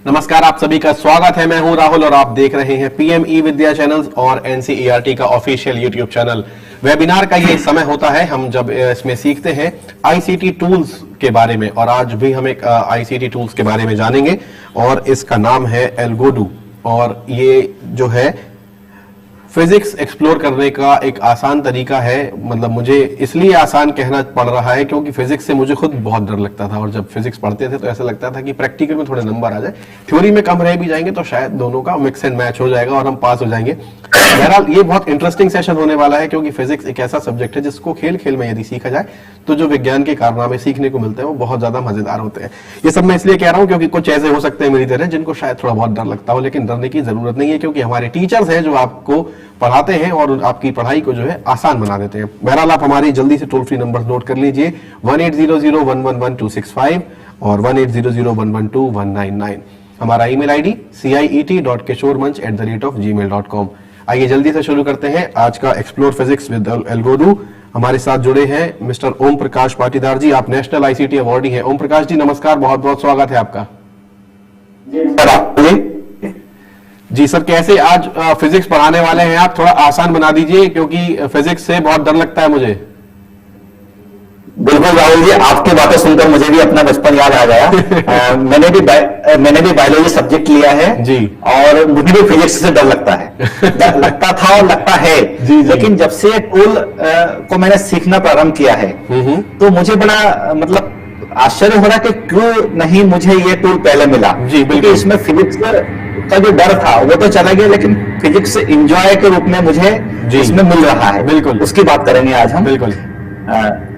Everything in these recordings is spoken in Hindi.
नमस्कार, आप सभी का स्वागत है। मैं हूं राहुल और आप देख रहे हैं पीएम ई विद्या चैनल्स और एनसीईआरटी का ऑफिशियल यूट्यूब चैनल। वेबिनार का ये समय होता है हम जब इसमें सीखते हैं आईसीटी टूल्स के बारे में, और आज भी हम एक आईसीटी टूल्स के बारे में जानेंगे और इसका नाम है एल्गोडू। और ये जो है फिजिक्स एक्सप्लोर करने का एक आसान तरीका है। मतलब मुझे इसलिए आसान कहना पड़ रहा है क्योंकि फिजिक्स से मुझे खुद बहुत डर लगता था, और जब फिजिक्स पढ़ते थे तो ऐसा लगता था कि प्रैक्टिकल में थोड़े नंबर आ जाए, थ्योरी में कम रह भी जाएंगे तो शायद दोनों का मिक्स एंड मैच हो जाएगा और हम पास हो जाएंगे। बहरहाल ये बहुत इंटरेस्टिंग सेशन होने वाला है क्योंकि फिजिक्स एक ऐसा सब्जेक्ट है जिसको खेल खेल में यदि सीखा जाए तो जो विज्ञान के कारनामे सीखने को मिलते हैं वो बहुत ज्यादा मजेदार होते हैं। ये सब मैं इसलिए कह रहा हूं क्योंकि कुछ ऐसे हो सकते हैं मेरी तरह जिनको शायद थोड़ा बहुत डर लगता हो, लेकिन डरने की जरूरत नहीं है क्योंकि हमारे टीचर्स हैं जो आपको पढ़ाते हैं और आपकी पढ़ाई को जो है आसान बना देते हैं। बहरहाल आप हमारी जल्दी से टोल फ्री नंबर नोट कर लीजिए 1800111265 और 1800112199। हमारा ईमेल आईडी ciet.kishormanch@gmail.com। आइए जल्दी से शुरू करते हैं आज का एक्सप्लोर फिजिक्स विद एल्गोडू। हमारे साथ जुड़े हैं मिस्टर ओम प्रकाश पाटीदार जी। आप नेशनल आईसीटी अवार्डी हैं। ओम प्रकाश जी नमस्कार, बहुत बहुत स्वागत है आपका। जी सर, कैसे आज फिजिक्स पढ़ाने वाले हैं आप? थोड़ा आसान बना दीजिए क्योंकि फिजिक्स से बहुत डर लगता है मुझे। बिल्कुल राहुल जी, आपकी बातें सुनकर मुझे भी अपना बचपन याद आ गया। मैंने भी बायोलॉजी सब्जेक्ट लिया है जी, और मुझे भी फिजिक्स से डर लगता है। लगता था और लगता है जी, लेकिन जब से टूल को मैंने सीखना प्रारंभ किया है तो मुझे बड़ा मतलब आश्चर्य हो रहा कि क्यों नहीं मुझे ये टूल पहले मिला जी। क्योंकि इसमें फिजिक्स का जो डर था वो तो चला गया, लेकिन फिजिक्स एंजॉय के रूप में मुझे इसमें मिल रहा है। बिल्कुल, उसकी बात करेंगे आज हम। बिल्कुल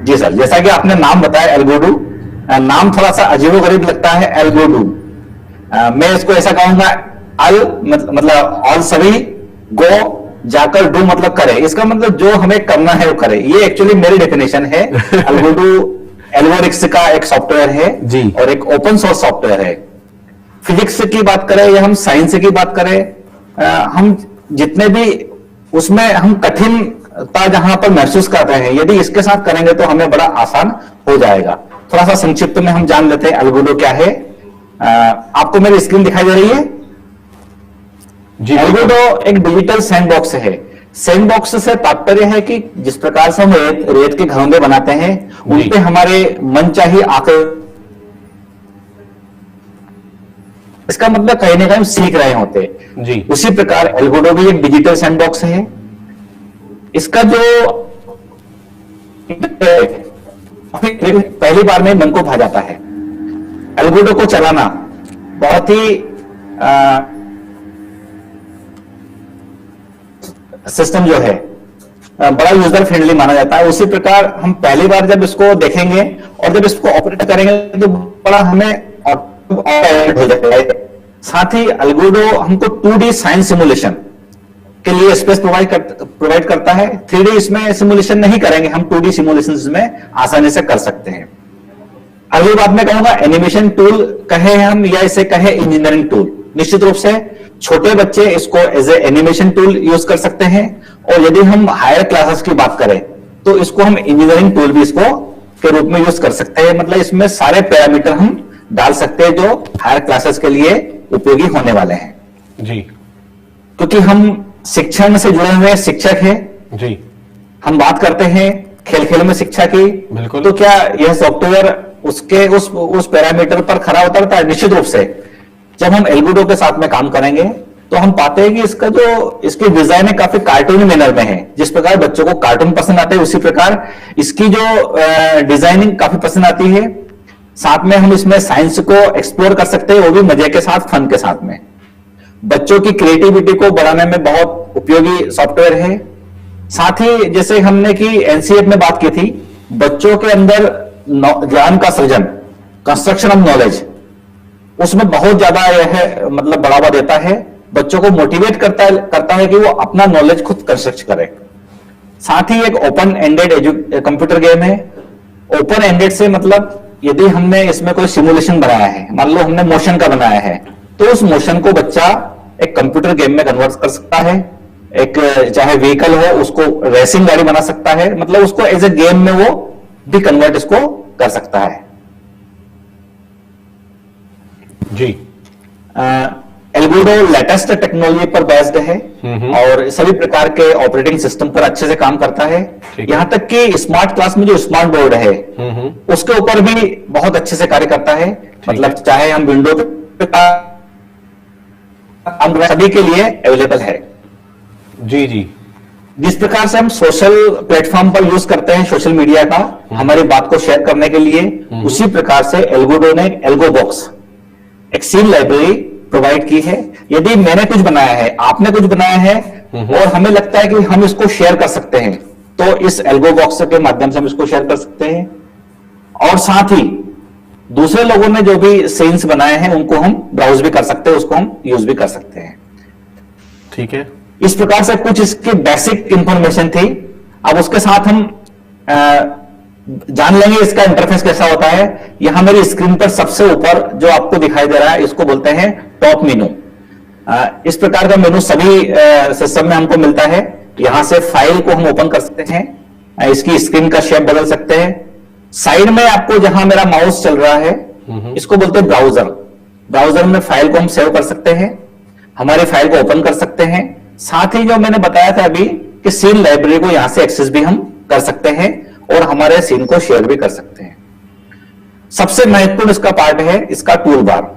जी सर, जैसा कि आपने नाम बताया एल्गोडू, नाम थोड़ा सा अजीबोगरीब लगता है एल्गोडू। मैं इसको ऐसा कहूंगा अल मतलब ऑल सभी, गो जाकर, डू मतलब करे। इसका मतलब जो हमें करना है वो करे। ये एक्चुअली मेरी डेफिनेशन है। एल्गोडू एल्गोरिक्स का एक सॉफ्टवेयर है जी, और एक ओपन सोर्स सॉफ्टवेयर है। फिजिक्स की बात करें या हम साइंस की बात करें, हम जितने भी उसमें हम कठिनता जहां पर महसूस करते हैं, यदि इसके साथ करेंगे तो हमें बड़ा आसान हो जाएगा। थोड़ा सा संक्षिप्त में हम जान लेते हैं एल्गोडू क्या है। आपको मेरी स्क्रीन दिखाई दे रही है जी? एल्गोडू एक डिजिटल सैंडबॉक्स है। सैंडबॉक्स से तात्पर्य है कि जिस प्रकार से हम रेत के घरोंदे बनाते हैं उन पे हमारे मनचाही आकर, इसका मतलब कहीं ना कहीं हम सीख रहे होते जी। उसी प्रकार एल्गोडू भी एक डिजिटल सैंडबॉक्स है। इसका जो पहली बार में मन को भा जाता है। एल्गोडू को चलाना बहुत ही सिस्टम जो है बड़ा यूजर फ्रेंडली माना जाता है। उसी प्रकार हम पहली बार जब इसको देखेंगे और जब इसको ऑपरेट करेंगे तो बड़ा हमें हो जाता है। साथ ही एल्गोडू हमको 2D साइंस सिमुलेशन के लिए स्पेस प्रोवाइड करता है। 3D इसमें सिमुलेशन नहीं करेंगे, हम 2D सिमुलेशन में आसानी से कर सकते हैं। अगली बात मैं कहूंगा एनिमेशन टूल कहे हम या इसे कहे इंजीनियरिंग टूल। निश्चित रूप से छोटे बच्चे इसको as a animation tool use कर सकते हैं, और यदि हम हायर क्लासेस की बात करें तो इसको हम इंजीनियरिंग टूल भी इसको के रूप में यूज कर सकते हैं। मतलब इसमें सारे पैरामीटर हम डाल सकते हैं जो हायर क्लासेस के लिए उपयोगी होने वाले हैं जी। क्योंकि हम शिक्षण से जुड़े हुए शिक्षक हैं जी, हम बात करते हैं खेल खेल में शिक्षा की। बिल्कुल, तो क्या यह सॉफ्टवेयर उसके उस पैरामीटर पर खरा उतरता है? निश्चित रूप से। जब हम एल्गोडू के साथ में काम करेंगे तो हम पाते हैं कि इसकी डिजाइन है काफी कार्टूनी मैनर में है। जिस प्रकार बच्चों को कार्टून पसंद आते हैं उसी प्रकार इसकी जो डिजाइनिंग काफी पसंद आती है। साथ में हम इसमें साइंस को एक्सप्लोर कर सकते हैं, वो भी मजे के साथ, फन के साथ में। बच्चों की क्रिएटिविटी को बढ़ाने में बहुत उपयोगी सॉफ्टवेयर है। साथ ही जैसे हमने की एनसीईआरटी में बात की थी, बच्चों के अंदर ज्ञान का सृजन, कंस्ट्रक्शन ऑफ नॉलेज, उसमें बहुत ज्यादा यह मतलब बढ़ावा देता है। बच्चों को मोटिवेट करता है कि वो अपना नॉलेज खुद कंस्ट्रक्ट करें। साथ ही एक ओपन एंडेड कंप्यूटर गेम है। ओपन एंडेड से मतलब यदि हमने इसमें कोई सिमुलेशन बनाया है, मान लो हमने मोशन का बनाया है, तो उस मोशन को बच्चा एक कंप्यूटर गेम में कन्वर्ट कर सकता है। एक चाहे व्हीकल हो उसको रेसिंग गाड़ी बना सकता है, मतलब उसको एज ए गेम में वो भी कन्वर्ट इसको कर सकता है जी। एल्गोडो लेटेस्ट टेक्नोलॉजी पर बेस्ड है और सभी प्रकार के ऑपरेटिंग सिस्टम पर अच्छे से काम करता है। यहां तक कि स्मार्ट क्लास में जो स्मार्ट बोर्ड है उसके ऊपर भी बहुत अच्छे से कार्य करता है। मतलब चाहे हम विंडो पे काम सभी के लिए अवेलेबल है। जी जी। जिस प्रकार से हम सोशल प्लेटफॉर्म पर यूज करते हैं सोशल मीडिया का हमारी बात को शेयर करने के लिए, उसी प्रकार से एल्गोडो ने एल्गो बॉक्स एक सीन लाइब्रेरी प्रोवाइड की है। यदि मैंने कुछ बनाया है, आपने कुछ बनाया है और हमें लगता है कि हम इसको शेयर कर सकते हैं, तो इस एल्गो बॉक्स के माध्यम से हम इसको शेयर कर सकते हैं। और साथ ही दूसरे लोगों ने जो भी सीन्स बनाए हैं उनको हम ब्राउज भी कर सकते हैं, उसको हम यूज भी कर सकते हैं। ठीक है। इस प्रकार से कुछ इसकी बेसिक इंफॉर्मेशन थी। अब उसके साथ हम जान लेंगे इसका इंटरफेस कैसा होता है। यहां मेरी स्क्रीन पर सबसे ऊपर जो आपको दिखाई दे रहा है इसको बोलते हैं टॉप मेनू। इस प्रकार का मेनू सभी सिस्टम में हमको मिलता है। यहां से फाइल को हम ओपन कर सकते हैं, इसकी स्क्रीन का शेप बदल सकते हैं। साइड में आपको जहां मेरा माउस चल रहा है इसको बोलते हैं ब्राउजर। ब्राउजर में फाइल को हम सेव कर सकते हैं, हमारे फाइल को ओपन कर सकते हैं। साथ ही जो मैंने बताया था अभी कि सीन लाइब्रेरी को यहां से एक्सेस भी हम कर सकते हैं और हमारे सीन को शेयर भी कर सकते हैं। सबसे महत्वपूर्ण इसका पार्ट है इसका टूल बार।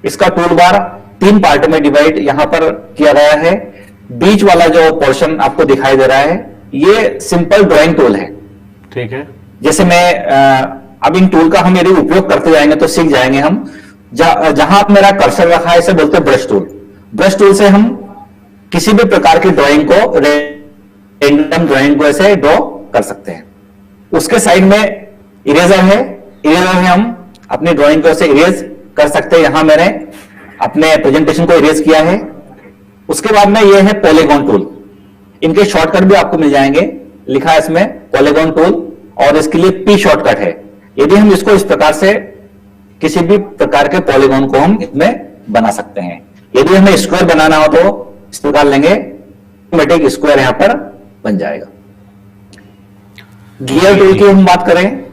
इसका टूल बार 3 पार्ट में डिवाइड यहां पर किया गया है। बीच वाला जो पोर्शन आपको दिखाई दे रहा है ये सिंपल ड्राइंग टूल है। ठीक है। जैसे मैं अब इन टूल का हम यदि उपयोग करते जाएंगे तो सीख जाएंगे हम। जहां मेरा कर्सर रखा है इसे बोलते हैं ब्रश टूल। ब्रश टूल से हम किसी भी प्रकार की ड्राइंग को, रैंडम ड्राइंग को ऐसे ड्रॉ कर सकते हैं। उसके साइड में इरेजर है। इरेजर में हम अपनी ड्राइंग को ऐसे इरेज कर सकते हैं। यहां मैंने अपने प्रेजेंटेशन को इरेज किया है। उसके बाद में ये है पॉलीगॉन टूल। इनके शॉर्टकट भी आपको मिल जाएंगे। लिखा है इसमें पॉलीगॉन टूल और इसके लिए पी शॉर्टकट है। यदि हम इसको इस प्रकार से किसी भी प्रकार के पॉलीगॉन को हम इसमें बना सकते हैं। यदि हमें स्क्वायर बनाना हो तो इस प्रकार लेंगे, ऑटोमेटिक स्क्वायर यहां पर बन जाएगा। गियर टूल की हम बात करें,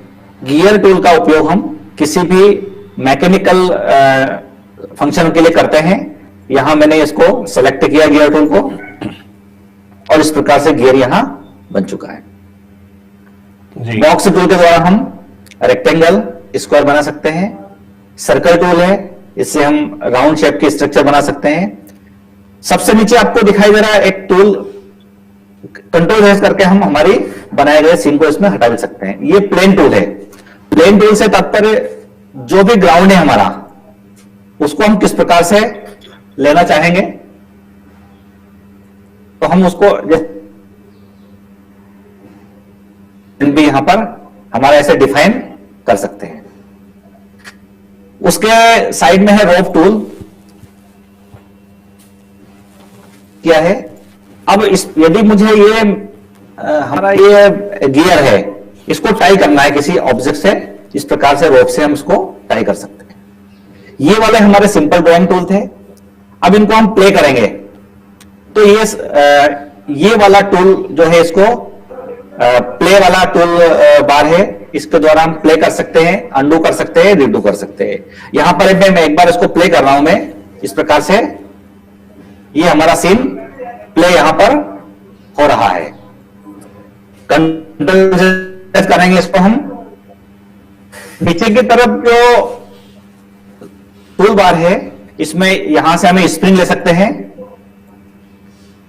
गियर टूल का उपयोग हम किसी भी मैकेनिकल फंक्शन के लिए करते हैं। यहां मैंने इसको सेलेक्ट किया गियर टूल को और इस प्रकार से गियर यहां बन चुका है। बॉक्स टूल के द्वारा हम रेक्टेंगल, स्क्वायर बना सकते हैं। सर्कल टूल है, इससे हम राउंड शेप की स्ट्रक्चर बना सकते हैं। सबसे नीचे आपको दिखाई दे रहा है एक टूल, कंट्रोल प्रेस करके हम हमारी बनाए गए सीन को इसमें हटा भी सकते हैं। ये प्लेन टूल है। प्लेन टूल से तात्पर्य जो भी ग्राउंड है हमारा उसको हम किस प्रकार से लेना चाहेंगे तो हम उसको भी यहां पर हमारा ऐसे डिफाइन कर सकते हैं। उसके साइड में है रोप टूल। क्या है, अब यदि मुझे ये हमारा ये गियर है इसको टाई करना है किसी ऑब्जेक्ट से, इस प्रकार से रोप से हम इसको टाई कर सकते हैं। ये वाले हमारे सिंपल ड्राइंग टूल थे। अब इनको हम प्ले करेंगे तो ये वाला टूल जो है इसको प्ले वाला टूल बार है। इसके द्वारा हम प्ले कर सकते हैं, अंडू कर सकते हैं, रीडू कर सकते हैं। यहां पर मैं एक बार इसको प्ले कर रहा हूं। मैं इस प्रकार से ये हमारा सीन प्ले यहां पर हो रहा है। कंट्रोल करेंगे इसको हम। नीचे की तरफ जो टूल बार है इसमें यहां से हमें स्प्रिंग ले सकते हैं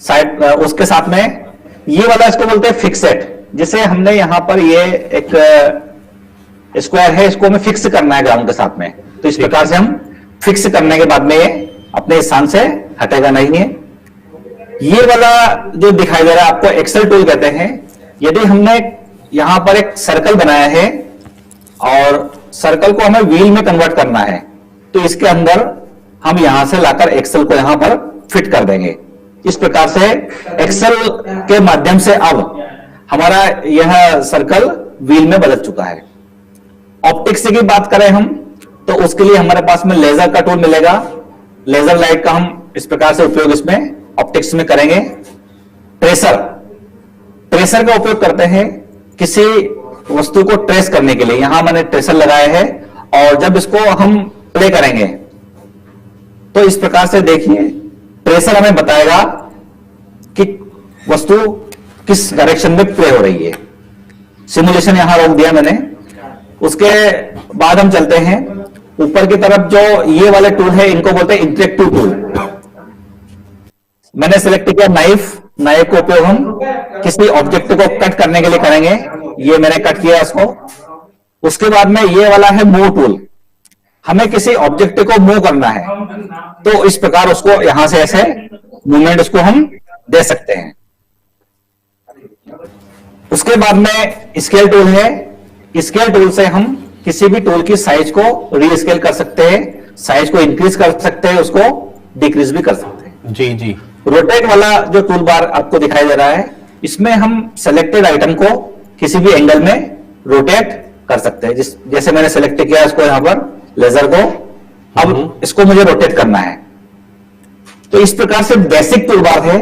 साइड। उसके साथ में ये वाला इसको बोलते हैं फिक्सेट, जिसे हमने यहां पर ये एक स्क्वायर है, इसको हमें फिक्स करना है ग्राउंड के साथ में। तो इस प्रकार से हम फिक्स करने के बाद में ये अपने स्थान से हटेगा नहीं है। ये वाला जो दिखाई दे रहा है आपको एक्सेल टूल कहते हैं। यदि हमने यहां पर एक सर्कल बनाया है और सर्कल को हमें व्हील में कन्वर्ट करना है तो इसके अंदर हम यहां से लाकर एक्सेल को यहां पर फिट कर देंगे। इस प्रकार से एक्सेल के माध्यम से अब हमारा यह सर्कल व्हील में बदल चुका है। ऑप्टिक्स की बात करें हम तो उसके लिए हमारे पास में लेजर का टूल मिलेगा। लेजर लाइट का हम इस प्रकार से उपयोग इसमें ऑप्टिक्स में करेंगे। ट्रेसर का उपयोग करते हैं किसी वस्तु को ट्रेस करने के लिए। यहां मैंने ट्रेसर लगाया है और जब इसको हम प्ले करेंगे तो इस प्रकार से देखिए, प्रेशर हमें बताएगा कि वस्तु किस डायरेक्शन में प्ले हो रही है। सिमुलेशन यहां रोक दिया मैंने। उसके बाद हम चलते हैं ऊपर की तरफ। जो ये वाले टूल है इनको बोलते हैं इंटरेक्टिव टूल। मैंने सिलेक्ट किया नाइफ। नाइफ का उपयोग हम किसी ऑब्जेक्ट को कट करने के लिए करेंगे। ये मैंने कट किया इसको। उसके बाद में ये वाला है मूव टूल। हमें किसी ऑब्जेक्ट को मूव करना है तो इस प्रकार उसको यहां से ऐसे मूवमेंट उसको हम दे सकते हैं। उसके बाद में स्केल टूल है। स्केल टूल से हम किसी भी टूल की साइज को रीस्केल कर सकते हैं, साइज को इंक्रीज कर सकते हैं, उसको डिक्रीज भी कर सकते हैं। जी जी। रोटेट वाला जो टूल बार आपको दिखाई दे रहा है, इसमें हम सेलेक्टेड आइटम को किसी भी एंगल में रोटेट कर सकते हैं। जैसे मैंने सेलेक्ट किया इसको यहां पर लेजर को, अब इसको मुझे रोटेट करना है। तो इस प्रकार से बेसिक टूल बार है।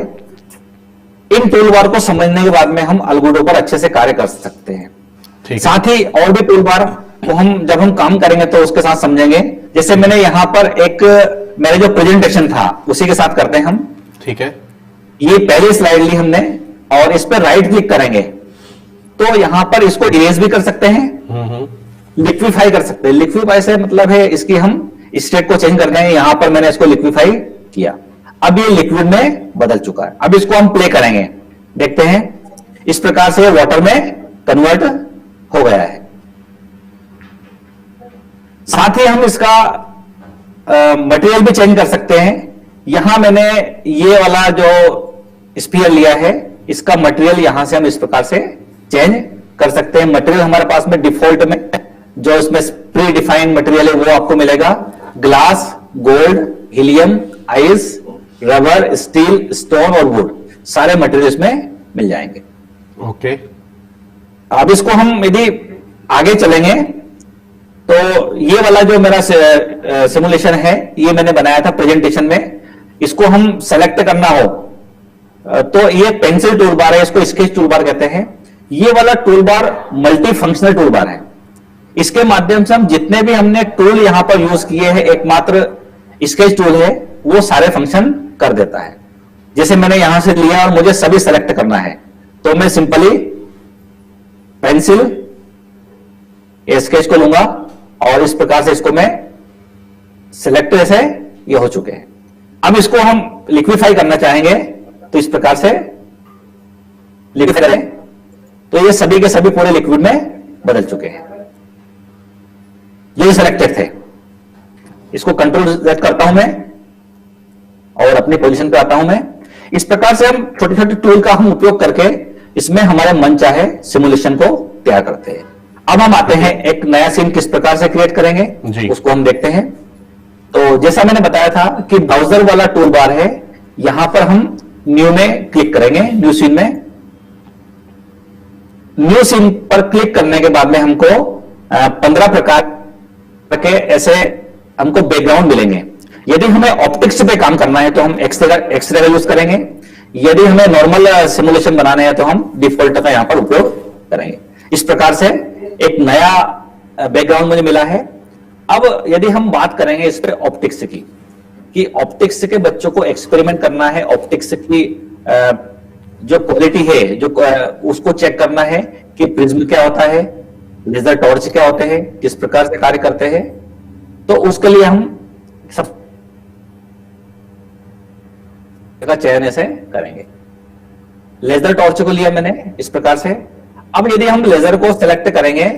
इन टूल बार को समझने के बाद में हम अलगुडो पर अच्छे से कार्य कर सकते हैं। साथ ही और भी टूल बार को हम जब हम काम करेंगे तो उसके साथ समझेंगे। जैसे मैंने यहां पर एक मेरे जो प्रेजेंटेशन था उसी के साथ करते हैं हम। ठीक है। ये पहली स्लाइड ली हमने और इस पर राइट क्लिक करेंगे तो यहां पर इसको इरेज भी कर सकते हैं, लिक्विफाई कर सकते हैं। लिक्विफाई से मतलब है इसकी हम स्टेट को चेंज कर देंगे। यहां पर मैंने इसको लिक्विफाई किया, अब ये लिक्विड में बदल चुका है। अब इसको हम प्ले करेंगे, देखते हैं। इस प्रकार से वाटर में कन्वर्ट हो गया है। साथ ही हम इसका मटेरियल भी चेंज कर सकते हैं। यहां मैंने ये वाला जो स्फीयर लिया है, इसका मटेरियल यहां से हम इस प्रकार से चेंज कर सकते हैं। मटेरियल हमारे पास में डिफॉल्ट में जो इसमें प्री डिफाइंड मटेरियल है वो आपको मिलेगा। Glass, gold, helium, ice, rubber, steel, stone और वुड, सारे मटेरियल इसमें मिल जाएंगे। ओके। अब इसको हम यदि आगे चलेंगे तो ये वाला जो मेरा सिमुलेशन है ये मैंने बनाया था प्रेजेंटेशन में। इसको हम सेलेक्ट करना हो तो ये पेंसिल टूल बार है, इसको स्केच टूल बार कहते हैं। ये वाला tool bar multi functional tool bar है। इसके माध्यम से हम जितने भी हमने टूल यहां पर यूज किए हैं, एकमात्र स्केच टूल है वो सारे फंक्शन कर देता है। जैसे मैंने यहां से लिया और मुझे सभी सेलेक्ट करना है तो मैं सिंपली पेंसिल स्केच को लूंगा और इस प्रकार से इसको मैं सिलेक्ट, ऐसे ये हो चुके हैं। अब इसको हम लिक्विफाई करना चाहेंगे तो इस प्रकार से लिक्विफाई करें तो ये सभी के सभी पूरे लिक्विड में बदल चुके हैं जो सिलेक्टेड थे। इसको कंट्रोल Z करता हूं मैं और अपनी पोजीशन पे आता हूं मैं। इस प्रकार से हम छोटे छोटे टूल का हम उपयोग करके इसमें हमारे मन चाहे सिमुलेशन को तैयार करते हैं। अब हम आते हैं एक नया सीन किस प्रकार से क्रिएट करेंगे जी। उसको हम देखते हैं। तो जैसा मैंने बताया था कि ब्राउजर वाला टूल बार है, यहां पर हम न्यू में क्लिक करेंगे। न्यू सीन में, न्यू सीन पर क्लिक करने के बाद में हमको 15 प्रकार के ऐसे हमको बैकग्राउंड मिलेंगे। यदि हमें ऑप्टिक्स पे काम करना है तो हम एक्सरे का यूज करेंगे। यदि हमें नॉर्मल सिमुलेशन बनाने हैं तो हम डिफॉल्ट का यहां पर उपयोग करेंगे। इस प्रकार से एक नया बैकग्राउंड मुझे मिला है। अब यदि हम बात करेंगे इस पे ऑप्टिक्स की, कि ऑप्टिक्स के बच्चों को एक्सपेरिमेंट करना है, ऑप्टिक्स की जो क्वालिटी है जो उसको चेक करना है कि प्रिज्म क्या होता है, लेजर टॉर्च क्या होते हैं, किस प्रकार से कार्य करते हैं। तो उसके लिए हम सब का चयन ऐसे करेंगे। लेजर टॉर्च को लिया मैंने इस प्रकार से। अब यदि हम लेजर को सेलेक्ट करेंगे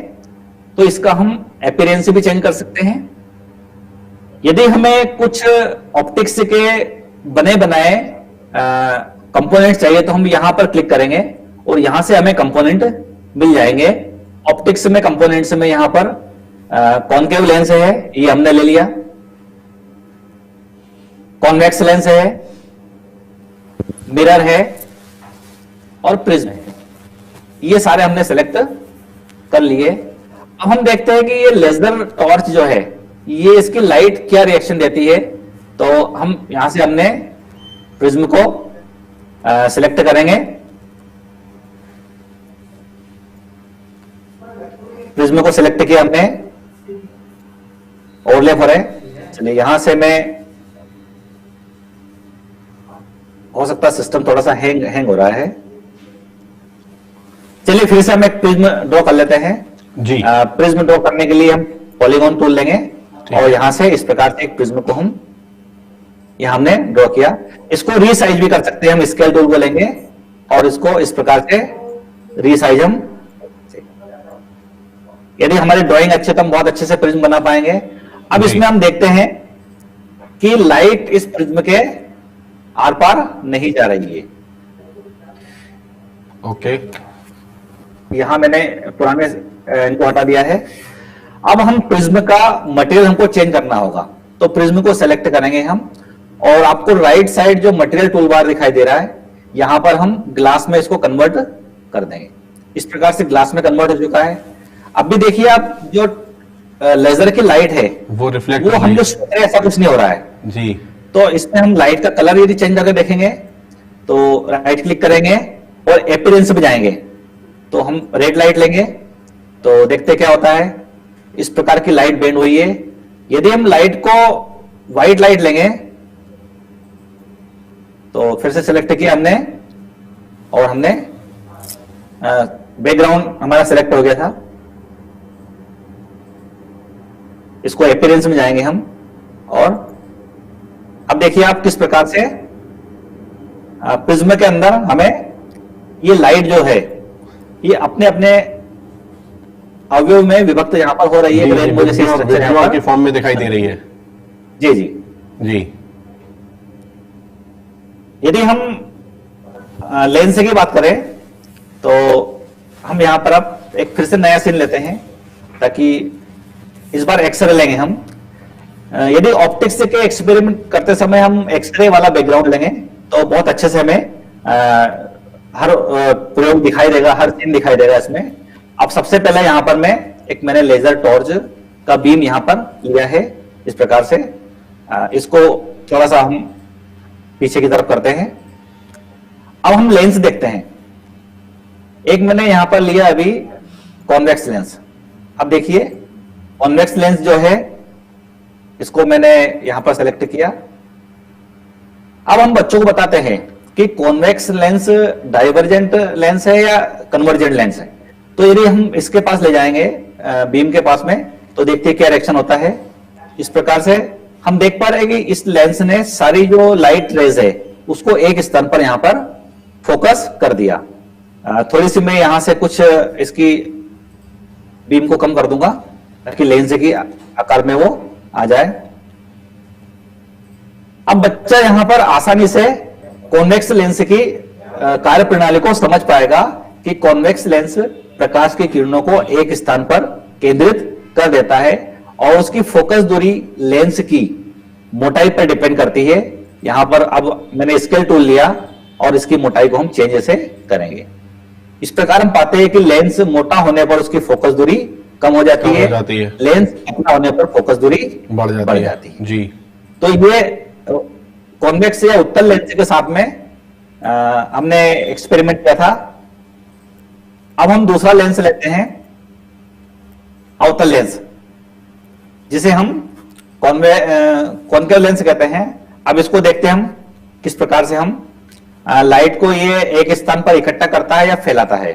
तो इसका हम अपीयरेंस भी चेंज कर सकते हैं। यदि हमें कुछ ऑप्टिक्स के बने बनाए कंपोनेंट चाहिए तो हम यहां पर क्लिक करेंगे और यहां से हमें कंपोनेंट मिल जाएंगे। ऑप्टिक्स में कंपोनेंट्स में यहां पर कॉनकेव लेंस है, ये हमने ले लिया। कॉन्वेक्स लेंस है, मिरर है और प्रिज्म है, ये सारे हमने सेलेक्ट कर लिए। अब हम देखते हैं कि ये लेजर टॉर्च जो है ये इसकी लाइट क्या रिएक्शन देती है। तो हम यहां से हमने प्रिज्म को सिलेक्ट करेंगे। प्रिज्म को सिलेक्ट किया हमने, ओवरलैप हो रहे हैं। चलिए यहां से मैं हो सकता है सिस्टम थोड़ा सा हैंग हो रहा है। चलिए फिर से हम एक प्रिज्म ड्रॉ कर लेते हैं जी। प्रिज्म ड्रॉ करने के लिए हम पॉलीगॉन टूल लेंगे ठीक और यहां से इस प्रकार से एक प्रिज्म को हम यहां हमने ड्रॉ किया। इसको रीसाइज भी कर सकते हैं, हम स्केल टूल को लेंगे और इसको इस प्रकार से रीसाइज हम, यदि हमारी ड्राइंग अच्छे तो हम बहुत अच्छे से प्रिज्म बना पाएंगे। अब जी। इसमें हम देखते हैं कि लाइट इस प्रिज्म के आर पार नहीं जा रही है। ओके। यहां मैंने पुराने इनको हटा दिया है। अब हम प्रिज्म का मटेरियल हमको चेंज करना होगा, तो प्रिज्म को सेलेक्ट करेंगे हम और आपको राइट साइड जो मटेरियल टूल बार दिखाई दे रहा है, यहां पर हम ग्लास में इसको कन्वर्ट कर देंगे। इस प्रकार से ग्लास में कन्वर्ट हो चुका है। अब भी देखिए आप जो लेजर की लाइट है वो रिफ्लेक्ट वो हम जो सोच रहे हैं ऐसा कुछ नहीं हो रहा है जी। तो इसमें हम लाइट का कलर यदि चेंज करके देखेंगे तो राइट क्लिक करेंगे और अपीयरेंस में जाएंगे तो हम रेड लाइट लेंगे तो देखते क्या होता है। इस प्रकार की लाइट बेंड हुई है। यदि हम लाइट को व्हाइट लाइट लेंगे तो फिर से सिलेक्ट किया हमने और हमने बैकग्राउंड हमारा सिलेक्ट हो गया था। इसको अपीयरेंस में जाएंगे हम और अब देखिए आप किस प्रकार से प्रिज्म के अंदर हमें ये लाइट जो है ये अपने अपने अवयव में विभक्त यहां पर हो रही है। रेनबो जैसी स्ट्रक्चर यहां पर के फॉर्म में दिखाई दे रही है। जी जी जी। यदि हम लेंस की बात करें तो हम यहां पर अब एक फिर से नया सीन लेते हैं ताकि इस बार एक्सरे लेंगे हम। यदि ऑप्टिक्स के एक्सपेरिमेंट करते समय हम एक्सरे वाला बैकग्राउंड लेंगे तो बहुत अच्छे से हमें हर प्रयोग दिखाई देगा, हर सीन दिखाई देगा इसमें। अब सबसे पहले यहां पर मैंने लेजर टॉर्च का बीम यहां पर लिया है इस प्रकार से। इसको थोड़ा सा हम पीछे की तरफ करते हैं। अब हम लेंस देखते हैं। एक मैंने यहां पर लिया अभी कॉन्वेक्स लेंस। अब देखिए कॉन्वेक्स लेंस जो है इसको मैंने यहां पर सेलेक्ट किया। अब हम बच्चों को बताते हैं कि कॉन्वेक्स लेंस डाइवर्जेंट लेंस है या कन्वर्जेंट लेंस है। तो यदि हम इसके पास ले जाएंगे बीम के पास में तो देखते हैं क्या रिएक्शन होता है। इस प्रकार से हम देख पा रहे हैं कि इस लेंस ने सारी जो लाइट रेज है उसको एक स्थान पर यहां पर फोकस कर दिया। थोड़ी सी मैं यहां से कुछ इसकी बीम को कम कर दूंगा ताकि लेंस की आकार में वो आ जाए। अब बच्चा यहां पर आसानी से कॉन्वेक्स लेंस की कार्य प्रणाली को समझ पाएगा कि कॉन्वेक्स लेंस प्रकाश की किरणों को एक स्थान पर केंद्रित कर देता है और उसकी फोकस दूरी लेंस की मोटाई पर डिपेंड करती है। यहां पर अब मैंने स्केल टूल लिया और इसकी मोटाई को हम चेंज ऐसे करेंगे। इस प्रकार हम पाते हैं कि लेंस मोटा होने पर उसकी फोकस दूरी कम हो जाती है। लेंस पतला होने पर फोकस दूरी बढ़ जाती है जी। तो ये कॉन्वेक्स या उत्तल लेंस के साथ में हमने एक्सपेरिमेंट किया था। अब हम दूसरा लेंस लेते हैं अवतल लेंस जिसे हम कॉन्केव लेंस कहते हैं। अब इसको देखते हैं हम किस प्रकार से हम लाइट को ये एक स्थान पर इकट्ठा करता है या फैलाता है।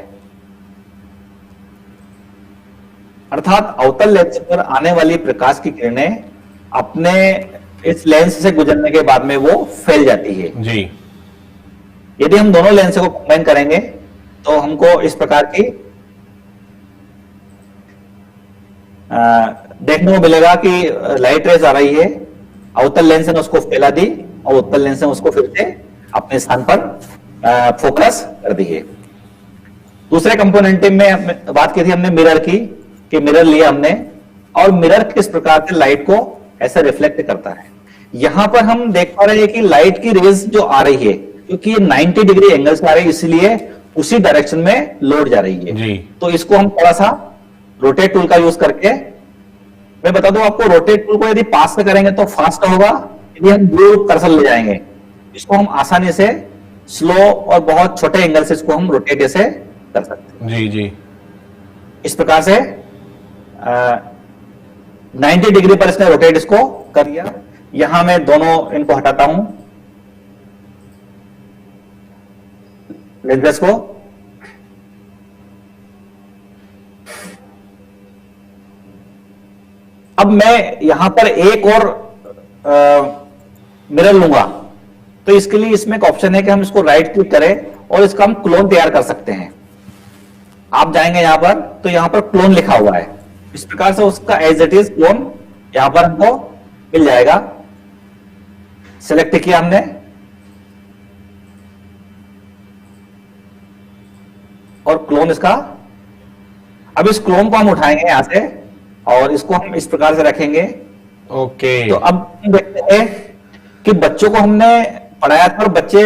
अर्थात अवतल लेंस पर आने वाली प्रकाश की किरणें अपने इस लेंस से गुजरने के बाद में वो फैल जाती है जी। यदि हम दोनों लेंस को कंबाइन करेंगे तो हमको इस प्रकार की देखने को मिलेगा कि लाइट रेज आ रही है। अवतल लेंस ने उसको फैला दी और उत्तल लेंस ने उसको फिर से अपने स्थान पर फोकस कर दी है। दूसरे कंपोनेंट में बात की थी हमने मिरर की कि मिरर लिया हमने और मिरर किस प्रकार से लाइट को ऐसे रिफ्लेक्ट करता है। यहां पर हम देख पा रहे हैं कि लाइट की रेज जो आ रही है क्योंकि ये 90 डिग्री एंगल से आ रही है इसलिए उसी डायरेक्शन में लौट जा रही है जी। तो इसको हम थोड़ा सा रोटेट टूल का यूज करके, मैं बता दूं आपको, रोटेट टूल को यदि पास से करेंगे तो फास्ट होगा। यदि हम दूर कर्सर ले जाएंगे इसको हम आसानी से स्लो और बहुत छोटे एंगल से इसको हम रोटेट ऐसे कर सकते हैं जी जी। इस प्रकार से 90 डिग्री पर इसने रोटेट इसको कर दिया। यहां मैं दोनों इनको हटाता हूं। लेंस ब्रश को। अब मैं यहां पर एक और मिरर लूंगा, तो इसके लिए इसमें एक ऑप्शन है कि हम इसको राइट क्लिक करें और इसका हम क्लोन तैयार कर सकते हैं। आप जाएंगे यहां पर, तो यहां पर क्लोन लिखा हुआ है, इस प्रकार से उसका एज इट इज क्लोन यहां पर हमको मिल जाएगा। सेलेक्ट किया हमने, और क्लोन इसका। अब इस क्लोन को हम उठाएंगे यहां से और इसको हम इस प्रकार से रखेंगे। ओके। तो अब हम देखते हैं कि बच्चों को हमने पढ़ाया था और बच्चे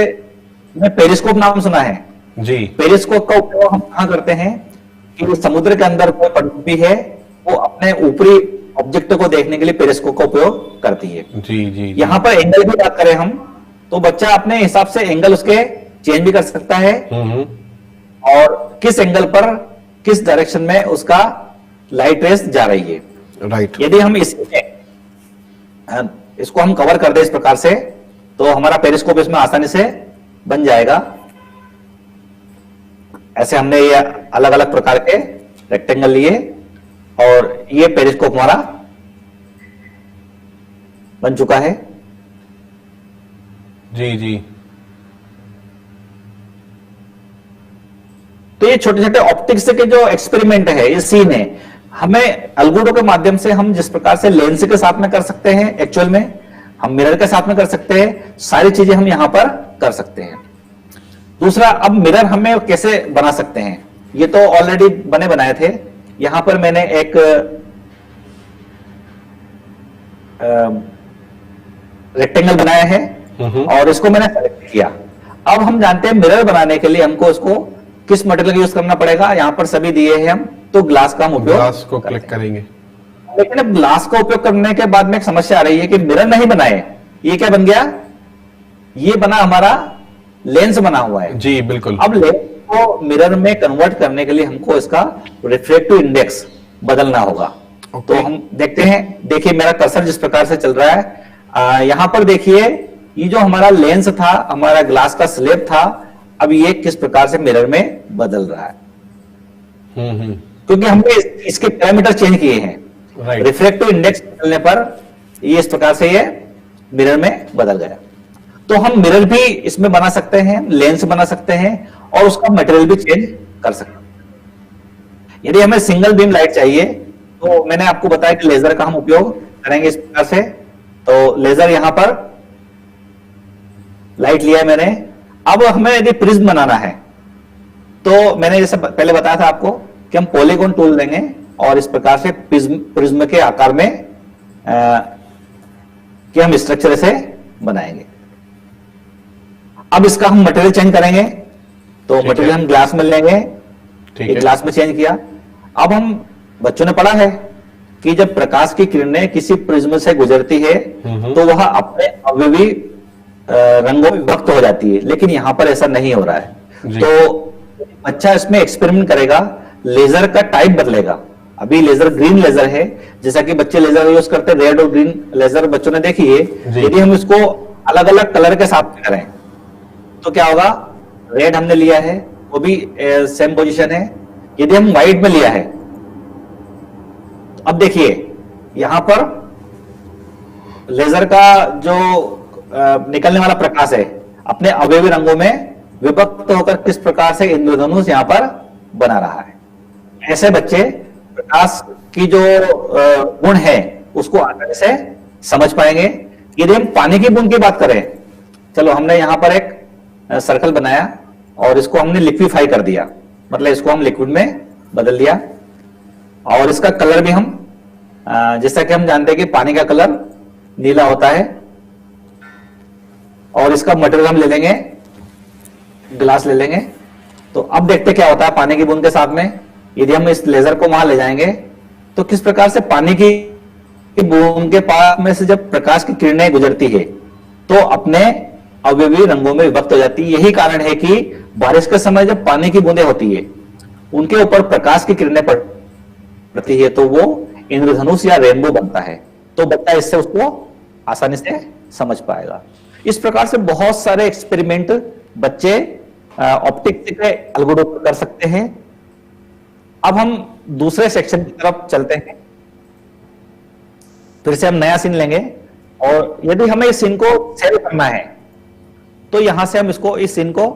ने पेरिस्कोप नाम सुना है। जी। पेरिस्कोप का उपयोग हम कहां करते हैं कि समुद्र के अंदर कोई पनडुब्बी है, वो अपने ऊपरी ऑब्जेक्ट को देखने के लिए पेरिस्कोप का उपयोग करती है। जी जी। यहां पर एंगल की बात करें हम, तो बच्चा अपने हिसाब से एंगल उसके चेंज भी कर सकता है, और किस एंगल पर किस डायरेक्शन में उसका लाइट रेस जा रही है। राइट। यदि हम इसको हम कवर कर दे इस प्रकार से, तो हमारा पेरिस्कोप इसमें आसानी से बन जाएगा। ऐसे हमने ये अलग अलग प्रकार के रेक्टेंगल लिए और ये पेरिस्कोप हमारा बन चुका है। जी जी। तो ये छोटे छोटे ऑप्टिक्स के जो एक्सपेरिमेंट है, ये सीन है, हमें अलगुडो के माध्यम से हम जिस प्रकार से लेंस के साथ में कर सकते हैं, एक्चुअल में हम मिरर के साथ में कर सकते हैं, सारी चीजें हम यहां पर कर सकते हैं। दूसरा, अब मिरर हमें कैसे बना सकते हैं, ये तो ऑलरेडी बने बनाए थे। यहां पर मैंने एक रेक्टेंगल बनाया है और इसको मैंने सेलेक्ट किया। अब हम जानते हैं मिरर बनाने के लिए हमको इसको किस मटेरियल यूज करना पड़ेगा। यहां पर सभी दिए हैं हम, तो ग्लास का हम उपयोग ग्लास को क्लिक करेंगे। लेकिन अब ग्लास का उपयोग करने के बाद में एक समस्या आ रही है कि मिरर नहीं बनाए, ये क्या बन गया, ये बना हमारा लेंस बना हुआ है। जी बिल्कुल। अब लेंस को मिरर में कन्वर्ट करने के लिए हमको इसका रिफ्रैक्टिव इंडेक्स बदलना होगा। तो हम देखते हैं, देखिए मेरा कर्सर जिस प्रकार से चल रहा है, यहां पर देखिए ये जो हमारा लेंस था, हमारा ग्लास का स्लेब था, अब ये किस प्रकार से मिरर में बदल रहा है। क्योंकि हमने इसके पैरामीटर चेंज किए हैं। राइट। रिफ्रैक्टिव इंडेक्स बदलने पर ये इस प्रकार से ये मिरर में बदल गया। तो हम मिरर भी इसमें बना सकते हैं, लेंस बना सकते हैं और उसका मटेरियल भी चेंज कर सकते हैं। यदि हमें सिंगल बीम लाइट चाहिए, तो मैंने आपको बताया कि लेजर का हम उपयोग करेंगे इस प्रकार से। तो लेजर यहां पर लाइट लिया है मैंने। अब हमें यदि प्रिज्म बनाना है, तो मैंने जैसे पहले बताया था आपको कि हम पॉलीगॉन टूल लेंगे और इस प्रकार से प्रिज्म के आकार में कि हम स्ट्रक्चर से बनाएंगे। अब इसका हम मटेरियल चेंज करेंगे, तो मटेरियल हम ग्लास में लेंगे। एक ग्लास में चेंज किया। अब हम बच्चों ने पढ़ा है कि जब प्रकाश की किरणें किसी प्रिज्म से गुजरती है, तो वह अपने अवयवी रंगों में विभक्त हो जाती है, लेकिन यहां पर ऐसा नहीं हो रहा है। तो बच्चा इसमें एक्सपेरिमेंट करेगा, लेजर का टाइप बदलेगा। अभी लेजर ग्रीन लेजर है, जैसा कि बच्चे लेजर यूज करते हैं, रेड और ग्रीन लेजर बच्चों ने देखी है। यदि हम इसको अलग अलग कलर के साथ करें, तो क्या होगा, रेड हमने लिया है, वो भी सेम पोजीशन है। यदि हम व्हाइट में लिया है, तो अब देखिए यहां पर लेजर का जो निकलने वाला प्रकाश है अपने अवयवी रंगों में विभक्त होकर किस प्रकार से इंद्रधनुष यहां पर बना रहा है। ऐसे बच्चे प्रकाश की जो गुण है उसको आसानी से समझ पाएंगे। यदि हम पानी की बूंद की बात करें, चलो हमने यहां पर एक सर्कल बनाया और इसको हमने लिक्विफाई कर दिया, मतलब इसको हम लिक्विड में बदल दिया। और इसका कलर भी हम जैसा कि हम जानते हैं कि पानी का कलर नीला होता है। और इसका मटेरियल हम ले लेंगे, ग्लास ले लेंगे। तो अब देखते क्या होता है पानी की बूंद के साथ में। यदि हम इस लेजर को वहां ले जाएंगे, तो किस प्रकार से पानी की बूंद के पास में से जब प्रकाश की किरणें गुजरती है, तो अपने अवयवी रंगों में विभक्त हो जाती है। यही कारण है कि बारिश के समय जब पानी की बूंदें होती है, उनके ऊपर प्रकाश की किरणें पड़ती है, तो वो इंद्रधनुष या रेनबो बनता है। तो बच्चा इससे उसको आसानी से समझ पाएगा। इस प्रकार से बहुत सारे एक्सपेरिमेंट बच्चे ऑप्टिक्स के अलगोड़ों पर कर सकते हैं। अब हम दूसरे सेक्शन की तरफ चलते हैं। फिर से हम नया सीन लेंगे और यदि हमें इस सीन को सेव करना है तो यहां से हम इस सीन को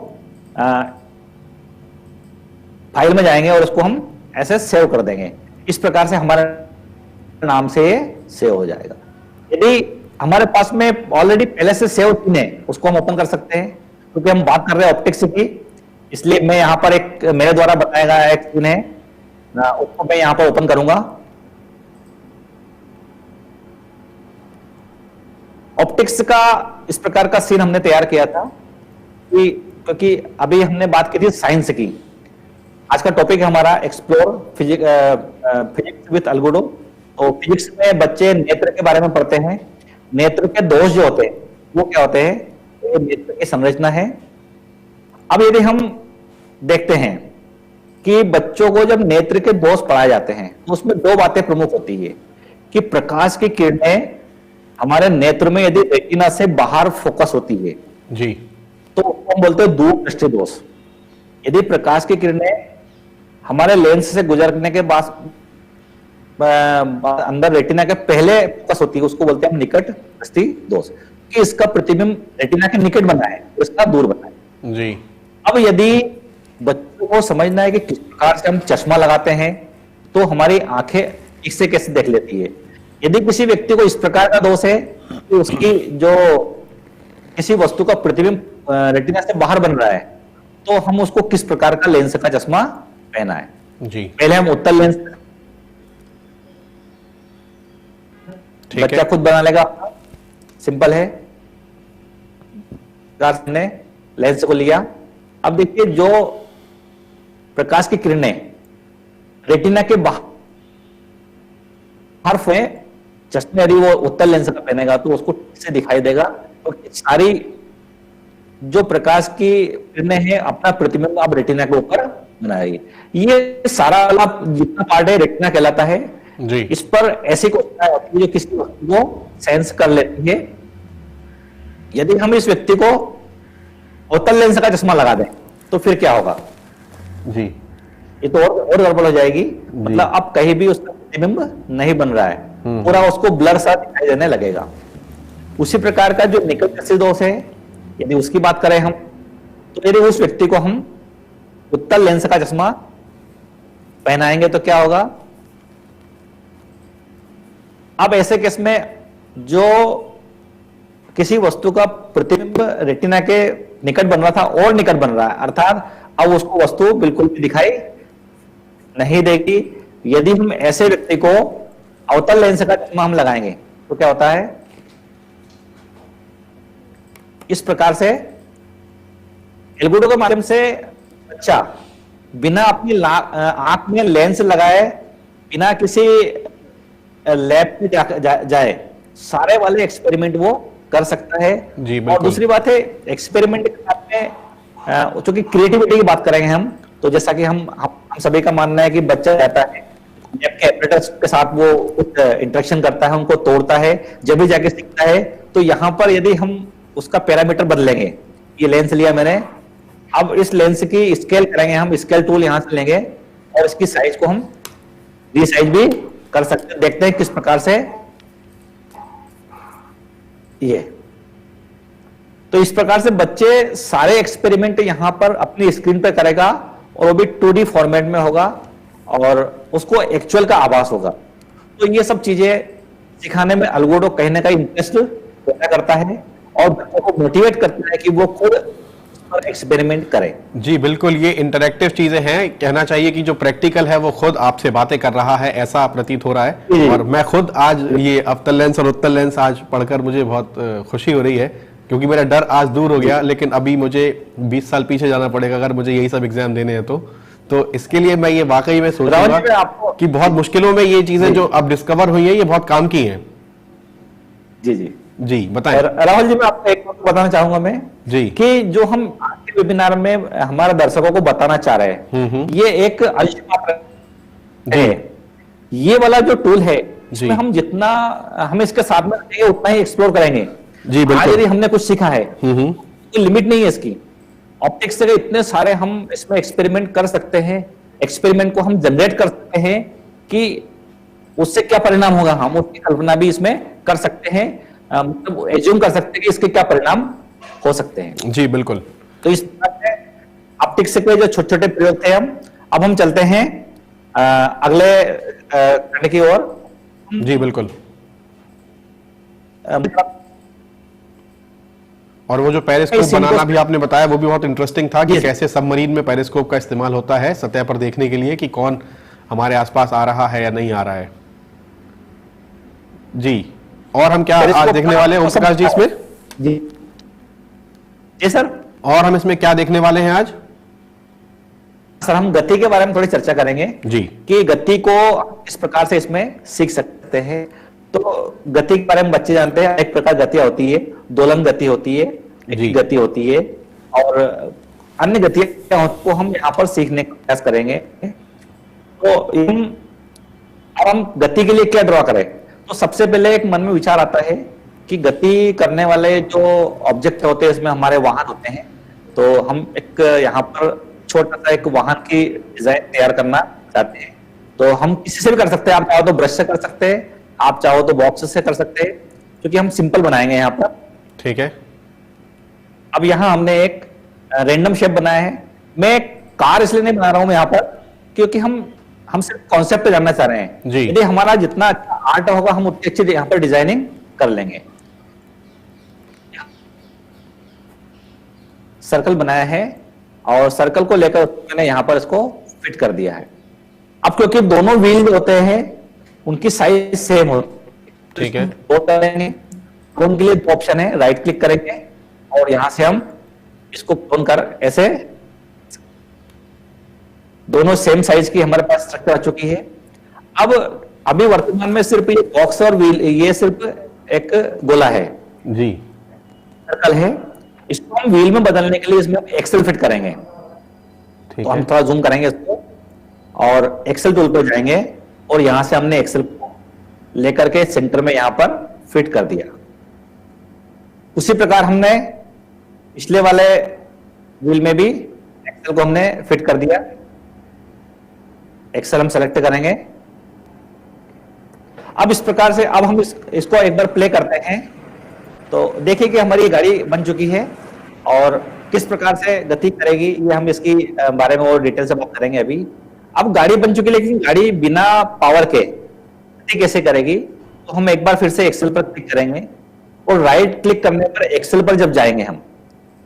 फाइल में जाएंगे और इसको हम ऐसे सेव कर देंगे। इस प्रकार से हमारे नाम से ये सेव हो जाएगा। यदि हमारे पास में ऑलरेडी पहले से सेव सीन है उसको हम ओपन कर सकते हैं, क्योंकि हम बात कर रहे हैं ऑप्टिक्स की, इसलिए मैं यहां पर एक मेरे द्वारा बताया गया एक सीन है उसको मैं यहां पर ओपन करूंगा। ऑप्टिक्स का इस प्रकार का सीन हमने तैयार किया था क्योंकि अभी हमने बात की थी साइंस की। आज का टॉपिक है हमारा एक्सप्लोर फिजिक्स विद अलगोड़ो। तो फिजिक्स में बच्चे नेत्र के बारे में पढ़ते हैं। नेत्र के दोष जो होते हैं वो क्या होते हैं, ये नेत्र की संरचना है। अब यदि हम देखते हैं कि बच्चों को जब नेत्र के दोष पढ़ाए जाते हैं तो उसमें दो बातें प्रमुख होती है कि प्रकाश की किरणें हमारे नेत्र में यदि रेटिना से बाहर फोकस होती है जी तो उसको हम बोलते हैं दूरदृष्टि दोष। यदि प्रकाश की किरणें हमारे लेंस से गुजरने के बाद अंदर रेटिना के पहले फोकस होती है उसको बोलते हैं हम निकट दृष्टि दोष, कि इसका प्रतिबिंब रेटिना के निकट बना है, इसका दूर बना है जी। अब यदि बच्चों को समझना है कि किस प्रकार से हम चश्मा लगाते हैं तो हमारी आंखें इससे कैसे देख लेती है। यदि किसी व्यक्ति को इस प्रकार का दोष है कि उसकी जो किसी वस्तु का प्रतिबिंब रेटिना से बाहर बन रहा है तो हम उसको किस प्रकार का लेंस का चश्मा पहना है। जी पहले हम उत्तल लेंस, बच्चा खुद बना लेगा, सिंपल है। ने लेंस को लिया। अब देखिए जो प्रकाश की किरणें रेटिना के बाहर चश्मे यदि वो उत्तल लेंस का पहनेगा तो उसको ठीक से दिखाई देगा, तो सारी जो प्रकाश की किरणें हैं अपना प्रतिबिंब अब रेटिना के ऊपर बनाएगी। ये सारा वाला जितना पार्ट है रेटिना कहलाता है जी। इस पर ऐसी कोशिश होती है जो किसी वस्तु को सेंस कर लेती है। यदि हम इस व्यक्ति को उत्तल लेंस का चश्मा लगा दें तो फिर क्या होगा जी, ये तो और गड़बड़ हो जाएगी। मतलब अब कहीं भी उसका प्रतिबिंब नहीं बन रहा है, पूरा उसको ब्लर सा दिखाई देने लगेगा। उसी प्रकार का जो निकट दृष्टि दोष है यदि उसकी बात करें हम तो यदि उस व्यक्ति को हम उत्तल लेंस का चश्मा पहनाएंगे तो क्या होगा। अब ऐसे केस में जो किसी वस्तु का प्रतिबिंब रेटिना के निकट बन रहा था और निकट बन रहा है, अर्थात अब उसको वस्तु बिल्कुल भी दिखाई नहीं देगी। यदि हम ऐसे व्यक्ति को अवतल लेंस का चश्मा हम लगाएंगे तो क्या होता है, इस प्रकार से एल्गोड़ो के माध्यम से बच्चा बिना अपनी आंख में लेंस लगाए, बिना किसी लैब में जाए सारे वाले एक्सपेरिमेंट वो कर सकता है जी। और दूसरी बात है एक्सपेरिमेंट के साथ में चूंकि क्रिएटिविटी की बात करेंगे हम तो जैसा कि हम सभी का मानना है कि बच्चा रहता है लैब के ऑपरेटर्स के साथ वो कुछ इंटरेक्शन करता है, उनको तोड़ता है, जब भी जाके सीखता है। तो यहां पर यदि हम उसका पैरामीटर बदलेंगे, ये लेंस लिया मैंने, अब इस लेंस की स्केल करेंगे, हम स्केल टूल यहां से लेंगे और इसकी साइज को हम रीसाइज भी कर सकते हैं। देखते हैं किस प्रकार से ये। तो इस प्रकार से बच्चे सारे एक्सपेरिमेंट यहां पर अपनी स्क्रीन पर करेगा और वो भी 2D फॉर्मेट में होगा और उसको एक्चुअल का आभास होगा। तो ये सब चीजें सिखाने में अलगोड़ो कहीं ना कहीं इंटरेस्ट पैदा करता है और बच्चों को मोटिवेट करता है कि वो खुद एक्सपेरिमेंट करें। जी बिल्कुल, ये इंटरैक्टिव चीजें हैं। कहना चाहिए कि जो प्रैक्टिकल है वो खुद आपसे बातें कर रहा है, ऐसा प्रतीत हो रहा है। और मैं खुद आज ये अवतल लेंस और उत्तल लेंस आज पढ़कर मुझे बहुत खुशी हो रही है, क्योंकि मेरा डर आज दूर हो गया। लेकिन अभी मुझे 20 साल पीछे जाना पड़ेगा अगर मुझे यही सब एग्जाम देने हैं तो इसके लिए मैं ये वाकई में सोचूंगा कि बहुत मुश्किलों में ये चीजें जो अब डिस्कवर हुई है ये बहुत काम की हैं। जी जी जी बताएं। राहुल जी, मैं आपको एक बात बताना चाहूंगा मैं जी कि जो हम आज के वेबिनार में हमारे दर्शकों को बताना चाह रहे हैं ये एक अंश है। ये वाला जो टूल है इसमें हम जितना हम इसके साथ में रहेंगे उतना ही एक्सप्लोर करेंगे। जी बिल्कुल। आज यदि हमने कुछ सीखा है तो लिमिट नहीं है इसकी, ऑप्टिक्स से इतने सारे हम इसमें एक्सपेरिमेंट कर सकते हैं, एक्सपेरिमेंट को हम जनरेट कर सकते हैं कि उससे क्या परिणाम होगा, हम उसकी कल्पना भी इसमें कर सकते हैं, मतलब एज्यूम कर सकते हैं कि इसके क्या परिणाम हो सकते हैं। जी बिल्कुल। तो इस तरह से ऑप्टिक्स के जो छोटे छोटे प्रयोग थे अब हम चलते हैं अगले खंड की ओर। जी बिल्कुल। और वो जो पेरिस्कोप बनाना भी आपने बताया वो भी बहुत इंटरेस्टिंग था कि कैसे सबमरीन में पेरिस्कोप का इस्तेमाल होता है सतह पर देखने के लिए कि कौन हमारे आसपास आ रहा है या नहीं आ रहा है। जी, और हम क्या आज देखने वाले हैं ओम प्रकाश जी इसमें? जी जी सर। और हम इसमें क्या देखने वाले हैं आज? सर हम गति के बारे में थोड़ी चर्चा करेंगे जी, कि गति को इस प्रकार से इसमें सीख सकते हैं। तो गति के बारे में बच्चे जानते हैं, एक प्रकार गतियां होती है, दोलन गति होती है, गति होती है, और अन्य गतियां को हम यहाँ पर सीखने का प्रयास करेंगे। तो अब हम गति के लिए क्या ड्रॉ करें? तो सबसे पहले एक मन में विचार आता है कि गति करने वाले जो ऑब्जेक्ट होते हैं इसमें हमारे वाहन होते हैं। तो हम एक यहाँ पर छोटा सा एक वाहन की डिजाइन तैयार करना चाहते हैं। तो हम किसी से भी कर सकते हैं, आप चाहो तो ब्रश से कर सकते हैं, आप चाहो तो बॉक्स से कर सकते हैं, क्योंकि हम सिंपल बनाएंगे यहाँ पर। ठीक है। अब यहाँ हमने एक रैंडम शेप बनाया है। मैं कार इसलिए नहीं बना रहा हूं मैं यहाँ पर, क्योंकि हम सिर्फ कॉन्सेप्ट जानना चाह रहे हैं। जी। यदि हमारा जितना अच्छा आर्ट होगा हम उतनी अच्छी यहाँ पर डिजाइनिंग कर लेंगे। सर्कल बनाया है और सर्कल को लेकर मैंने यहाँ पर इसको फिट कर दिया है। अब क्योंकि दोनों व्हील होते हैं उनकी साइज सेम होती है, ठीक है। दो करेंगे। उनके लिए दो ऑप्शन है, राइट क्लिक करेंगे और यहां से हम इसको क्लोन कर ऐसे दोनों सेम साइज की हमारे पास स्ट्रक्चर आ चुकी है। अब अभी वर्तमान में सिर्फ ये बॉक्स और व्हील, ये सिर्फ एक गोला है, जी सर्कल है। इसको हम व्हील में बदलने के लिए इसमें एक्सेल फिट करेंगे। तो हम थोड़ा जूम करेंगे इसको और एक्सेल टूल पर जाएंगे और यहां से हमने एक्सेल को लेकर के सेंटर में यहां पर फिट कर दिया। उसी प्रकार हमने पिछले वाले व्हील में भी एक्सेल को हमने फिट कर दिया। एक्सेल हम सेलेक्ट करेंगे। अब इस प्रकार से अब हम इसको एक बार प्ले करते हैं तो देखिए कि हमारी गाड़ी बन चुकी है और किस प्रकार से गति करेगी ये हम इसकी बारे में और डिटेल से बात करेंगे अभी। अब गाड़ी बन चुकी है, लेकिन गाड़ी बिना पावर के गति कैसे करेगी? तो हम एक बार फिर से एक्सेल पर क्लिक करेंगे और राइट क्लिक करने पर एक्सेल पर जब जाएंगे हम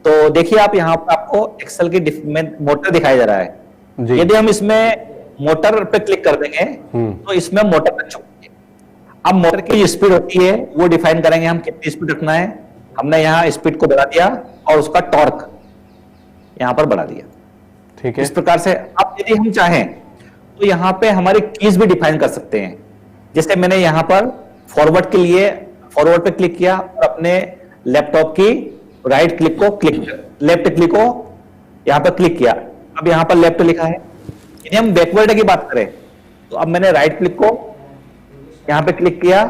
तो देखिए आप यहाँ पर आपको एक्सेल की मोटर दिखाई दे रहा है। यदि हम इसमें मोटर पे क्लिक कर देंगे तो इसमें मोटर बन चुकी है। अब मोटर की स्पीड होती है वो डिफाइन करेंगे हम कितनी स्पीड रखना है। हमने यहाँ स्पीड को बढ़ा दिया और उसका टॉर्क यहाँ पर बढ़ा दिया। ठीक है। इस प्रकार से अब यदि हम चाहें तो यहाँ पे हमारी कीज भी डिफाइन कर सकते हैं। जैसे मैंने यहाँ पर फॉरवर्ड के लिए फॉरवर्ड पे क्लिक किया और अपने लैपटॉप की राइट क्लिक को लेफ्ट क्लिक को यहाँ पर क्लिक किया। अब यहाँ पर लेफ्ट लिखा है। यदि हम बैकवर्ड की बात करें तो अब मैंने राइट क्लिक को यहाँ पे क्लिक किया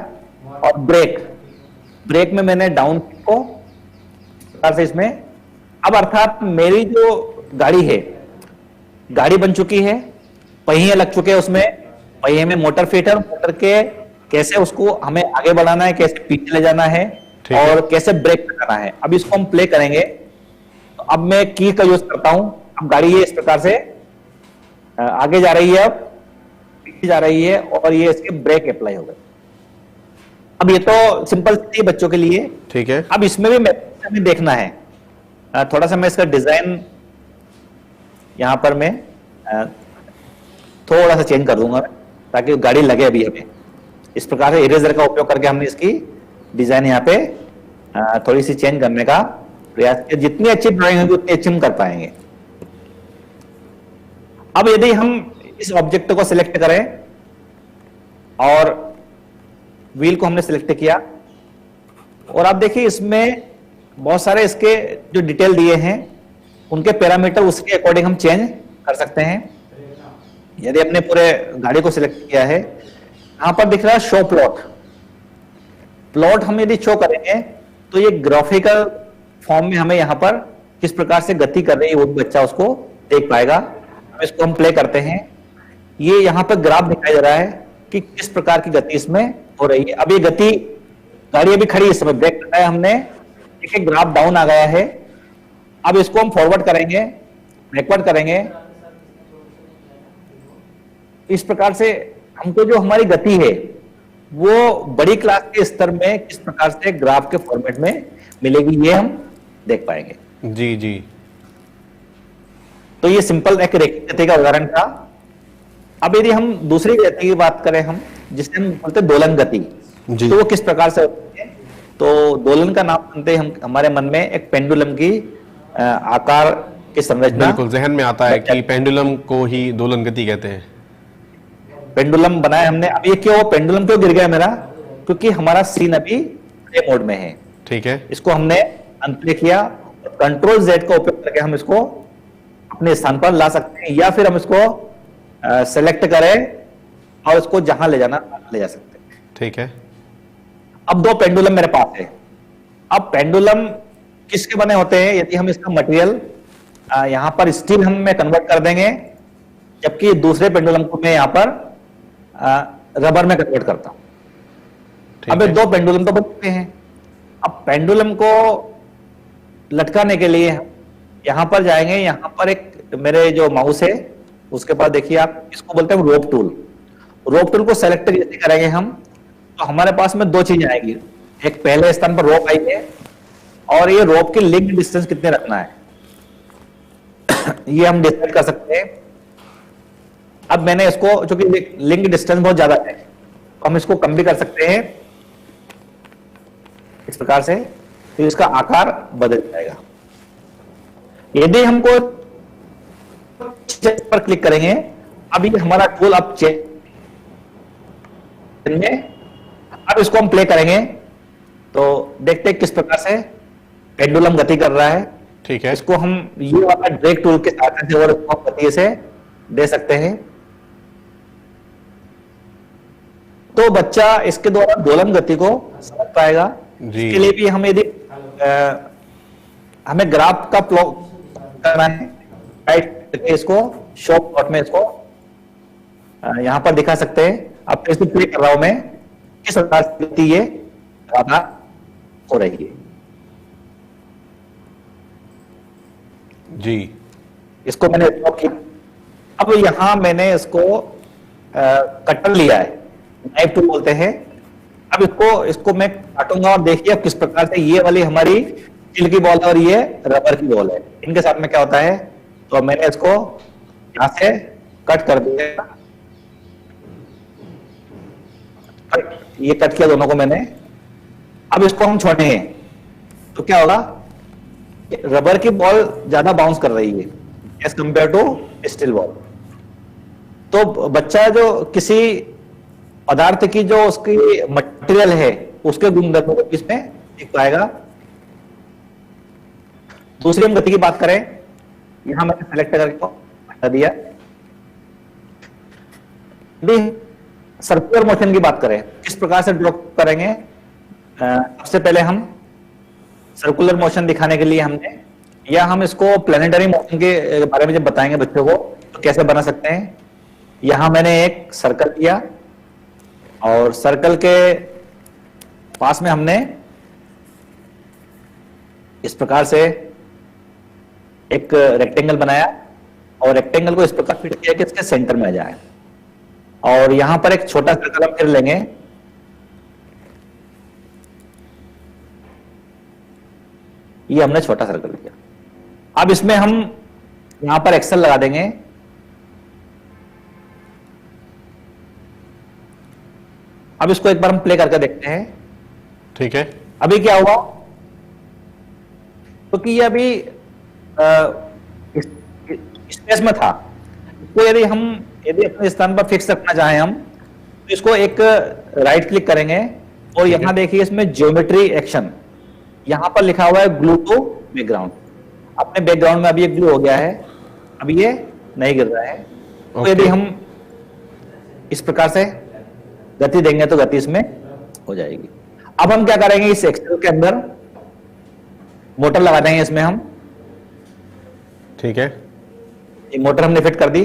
और ब्रेक में मैंने डाउन क्लिक को से इसमें। अब अर्थात मेरी जो गाड़ी है, गाड़ी बन चुकी है, पहिए लग चुके हैं, उसमें पहिए में मोटर फिट है, मोटर के कैसे उसको हमें आगे बढ़ाना है, कैसे पीछे ले जाना है और कैसे ब्रेक लगाना है। अब इसको हम प्ले करेंगे तो अब मैं की का यूज करता हूं। अब गाड़ी ये इस प्रकार से आगे जा रही है, अब पीछे जा रही है और ये इसके ब्रेक अप्लाई हो गए। अब ये तो सिंपल थी बच्चों के लिए। ठीक है। अब इसमें भी हमें देखना है, थोड़ा सा मैं इसका डिजाइन यहां पर मैं थोड़ा सा चेंज कर दूंगा ताकि गाड़ी लगे अभी हमें। इस प्रकार से इरेजर का उपयोग करके हमने इसकी डिजाइन यहाँ पे थोड़ी सी चेंज करने का प्रयास किया। जितनी अच्छी ड्राइंग होगी उतनी अच्छी हम कर पाएंगे। अब यदि हम इस ऑब्जेक्ट को सिलेक्ट करें और व्हील को हमने सिलेक्ट किया और आप देखिए इसमें बहुत सारे इसके जो डिटेल दिए हैं उनके पैरामीटर उसके अकॉर्डिंग हम चेंज कर सकते हैं। यदि हमने पूरे गाड़ी को सिलेक्ट किया है, यहां पर दिख रहा है शो प्लॉट हम यदि शो करेंगे तो ये ग्राफिकल फॉर्म में हमें यहां पर किस प्रकार से गति कर रही है वो भी बच्चा उसको देख पाएगा। अब इसको हम प्ले करते हैं। ये यहाँ पर ग्राफ दिखाई दे रहा है कि किस प्रकार की गति इसमें हो रही है। अब ये गति, गाड़ी अभी खड़ी इस समय, ब्रेक लगाया हमने, एक ग्राफ डाउन आ गया है। अब इसको हम फॉरवर्ड करेंगे, बैकवर्ड करेंगे। इस प्रकार से हमको जो हमारी गति है वो बड़ी क्लास के स्तर में किस प्रकार से ग्राफ के फॉर्मेट में मिलेगी, ये हम देख पाएंगे। जी जी। तो ये सिंपल एक रेखीय गति का उदाहरण था। अब यदि हम दूसरी गति की बात करें, हम जिसे हम बोलते हैं दोलन गति, तो वो किस प्रकार से होती है। तो दोलन का नाम सुनते हम हमारे मन में एक पेंडुलम की आकार की संरचना बिल्कुल जहन में आता है कि पेंडुलम को ही दोलन गति कहते हैं। पेंडुलम बनाया हमने। अब ये क्यों पेंडुलम क्यों गिर गया मेरा, क्योंकि हमारा सीन अभी प्ले मोड में है। ठीक है, इसको हमने अनप्ले किया, कंट्रोल जेड का उपयोग करके हम इसको अपने स्थान पर ला सकते हैं, या फिर हम इसको सेलेक्ट करें और इसको जहां ले जाना ले जा सकते हैं। ठीक है। अब दो पेंडुलम मेरे पास है। अब पेंडुलम किसके बने होते हैं, यदि हम इसका मटेरियल यहां पर स्टील हम में कन्वर्ट कर देंगे, जबकि दूसरे पेंडुलम को मैं यहां पर रबर में कन्वर्ट करता हूं। अब ये दो पेंडुलम तो बन चुके हैं। अब पेंडुलम को लटकाने के लिए हम यहां पर जाएंगे। यहां पर एक मेरे जो माउस है उसके पास देखिए, आप इसको बोलते हैं रोप टूल। रोप टूल को सेलेक्ट जैसे करेंगे हम, तो हमारे पास में दो चीजें आएगी। एक पहले स्थान पर रोप आई है, और ये रोप की लिंक डिस्टेंस कितने रखना है ये हम डिसाइड कर सकते हैं। अब मैंने इसको, चूंकि लिंक डिस्टेंस बहुत ज्यादा है, तो हम इसको कम भी कर सकते हैं इस प्रकार से, तो इसका आकार बदल जाएगा। यदि हमको पर क्लिक करेंगे, अब ये हमारा टूल अब चेक में, अब इसको हम प्ले करेंगे तो देखते हैं किस प्रकार से पेंडुलम गति कर रहा है। ठीक है। इसको हम ये वाला ड्रैग टूल के साथ से और गति से दे सकते हैं। तो बच्चा इसके द्वारा दोलन गति को समझ पाएगा। इसके लिए भी हम यदि हमें ग्राफ का प्लॉट करना है, राइट, इसको शो प्लॉट में इसको यहां पर दिखा सकते हैं। अब इसको प्ले कर रहा हूं मैं, किस प्रकार से गति ये हो रही है। जी, इसको मैंने स्टॉप किया। अब यहां मैंने इसको कटर लिया है, नाइफ टूल बोलते हैं। अब इसको मैं काटूंगा और देखिए अब किस प्रकार से ये वाली हमारी स्टील की बॉल है और ये रबर की बॉल है, इनके साथ में क्या होता है। तो मैंने इसको यहां से कट कर दिया, ये कट किया दोनों को मैंने। अब इसको हम छोड़ेंगे तो क्या होगा, रबर की बॉल ज्यादा बाउंस कर रही है as compare to steel ball. तो बच्चा जो किसी पदार्थ की जो उसकी मटेरियल है उसके गुणधर्मों को इसमें देख पाएगा। दूसरी हम गति की बात करें, यहां मैंने सेलेक्ट करके हटा दिया। सर्कुलर मोशन की बात करें, किस प्रकार से ड्रॉ करेंगे। सबसे पहले हम सर्कुलर मोशन दिखाने के लिए हमने, या हम इसको प्लेनेटरी मोशन के बारे में जब बताएंगे बच्चों को तो कैसे बना सकते हैं। यहां मैंने एक सर्कल किया और सर्कल के पास में हमने इस प्रकार से एक रेक्टेंगल बनाया और रेक्टेंगल को इस प्रकार फिट किया कि इसके सेंटर में आ जाए। और यहां पर एक छोटा सर्कल हम फिर लेंगे, ये हमने छोटा सर्कल लिया। अब इसमें हम यहां पर एक्सेल लगा देंगे। अब इसको एक बार हम प्ले करके देखते हैं। ठीक है। अभी क्या हुआ, क्योंकि ये अभी स्पेस में था, तो यदि अपने स्थान पर फिक्स रखना चाहें हम, तो इसको एक राइट क्लिक करेंगे और यहां देखिए इसमें ज्योमेट्री एक्शन, यहां पर लिखा हुआ है ग्लू टू बैकग्राउंड। अपने बैकग्राउंड में अभी ये ग्लू हो गया है, अभी ये नहीं गिर रहा है। तो यदि हम इस प्रकार से गति देंगे तो गति इसमें हो जाएगी। अब हम क्या करेंगे, इस एक्सेल के अंदर मोटर लगा देंगे इसमें हम, ठीक है। ये मोटर हमने फिट कर दी।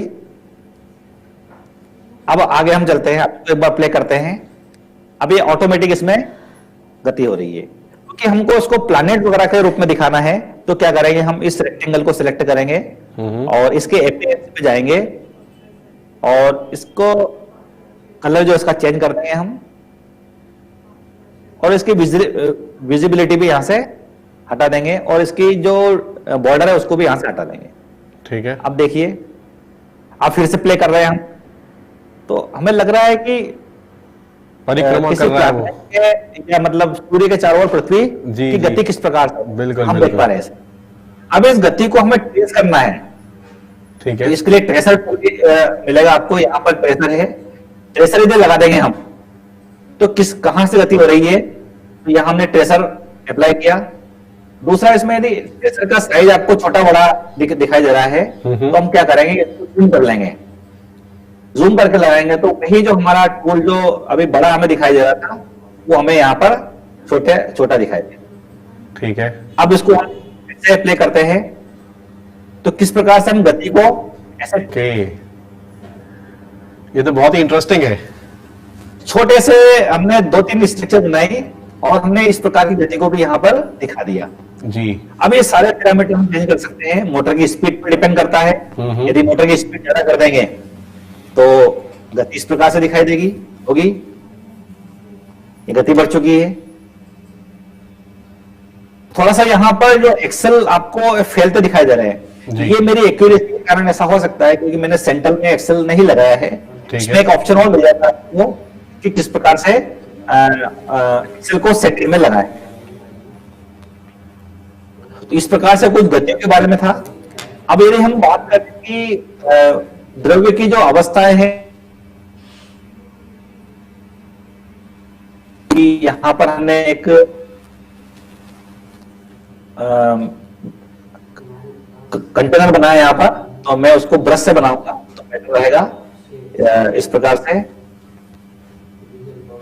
अब आगे हम चलते हैं, अब एक बार प्ले करते हैं। अब ये ऑटोमेटिक इसमें गति हो रही है। क्योंकि हमको इसको प्लैनेट वगैरह के रूप में दिखाना है, तो क्या करेंगे, हम इस रेक्टेंगल को सिलेक्ट करेंगे और इसके एपीएस पे जाएंगे और इसको कलर जो इसका चेंज कर देंगे हम, और इसकी विजिबिलिटी भी यहां से हटा देंगे और इसकी जो बॉर्डर है उसको भी यहां से हटा देंगे। ठीक है। अब देखिए, अब फिर से प्ले कर रहे हैं हम, तो हमें लग रहा है कि परिक्रमा कर रहा है वो, या मतलब सूर्य के चारों ओर पृथ्वी जी, की गति किस प्रकार से बिल्कुल हम बिल्कुल देख पा रहे हैं। अब इस गति को हमें ट्रेस करना है। ठीक तो है। इसके लिए ट्रेसर मिलेगा आपको, यहाँ पर ट्रेसर है, ट्रेसर इधर लगा देंगे हम। तो कहां से गति हो रही है, तो यहाँ हमने ट्रेसर अप्लाई किया। दूसरा, इसमें यदि ट्रेसर का साइज आपको छोटा बड़ा दिखाई दे रहा है, तो हम क्या करेंगे, इसको जूम कर लेंगे। जूम करके लगाएंगे तो वही जो हमारा टूल जो अभी बड़ा हमें दिखाई दे रहा था, वो हमें यहाँ पर छोटा दिखाई दे। ठीक है। अब इसको हम ऐसे प्ले करते हैं, तो किस प्रकार से हम गति को ऐसे ओके, ये तो बहुत ही इंटरेस्टिंग है। छोटे से हमने 2-3 स्ट्रक्चर बनाई और हमने इस प्रकार की गति को भी यहाँ पर दिखा दिया जी। अब ये सारे पैरामीटर हम चेंज कर सकते हैं, मोटर की स्पीड पर डिपेंड करता है। यदि मोटर की स्पीड ज्यादा कर देंगे तो गति इस प्रकार से दिखाई देगी होगी, ये गति बढ़ चुकी है। थोड़ा सा यहाँ पर जो एक्सेल आपको फैलते दिखाई दे रहे हैं, ये मेरी एक्यूरेसी के कारण ऐसा हो सकता है, क्योंकि मैंने सेंटर में एक्सेल नहीं लगाया है। इसमें एक ऑप्शन और मिल जाता है आपको कि किस प्रकार से एक्सेल को सेटिंग में लगाए। तो इस प्रकार से कुछ गतियों के बारे में था। अब यदि हम बात करें कि द्रव्य की जो अवस्थाएं हैं, कि यहां पर हमने एक कंटेनर बनाया यहां पर, तो मैं उसको ब्रश से बनाऊंगा तो बेटर रहेगा। इस प्रकार से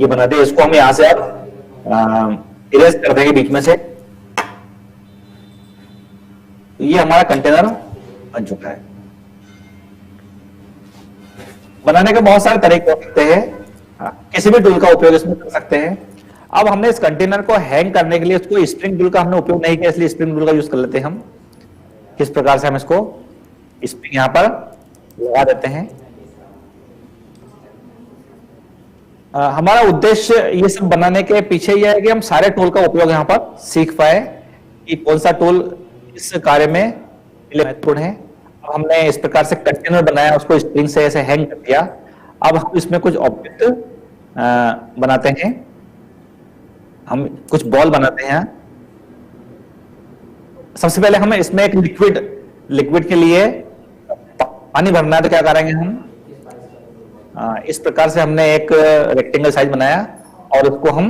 ये बना दे, इसको हम यहां से अब इरेज कर देंगे बीच में से। ये हमारा कंटेनर बन चुका है। बनाने के बहुत सारे तरीके हो सकते हैं, किसी भी टूल का उपयोग इसमें कर सकते हैं। अब हमने इस कंटेनर को हैंग करने के लिए इसको स्प्रिंग टूल का हमने उपयोग नहीं किया, इसलिए स्प्रिंग टूल का यूज कर लेते हैं हम। किस प्रकार से हम इसको स्प्रिंग यहां पर लगा देते हैं। हमारा उद्देश्य ये सब बनाने के पीछे यह है कि हम सारे टूल का उपयोग यहां पर सीख पाए कि कौन सा टूल इस कार्य में महत्वपूर्ण है। अब हमने इस प्रकार से कंटेनर बनाया, उसको स्प्रिंग से ऐसे हैंग कर दिया। अब हम इसमें कुछ ऑब्जेक्ट बनाते हैं, हम कुछ बॉल बनाते हैं। सबसे पहले हमें इसमें एक लिक्विड के लिए पानी भरना है, तो क्या करेंगे हम, इस प्रकार से हमने एक रेक्टेंगल साइज बनाया और उसको हम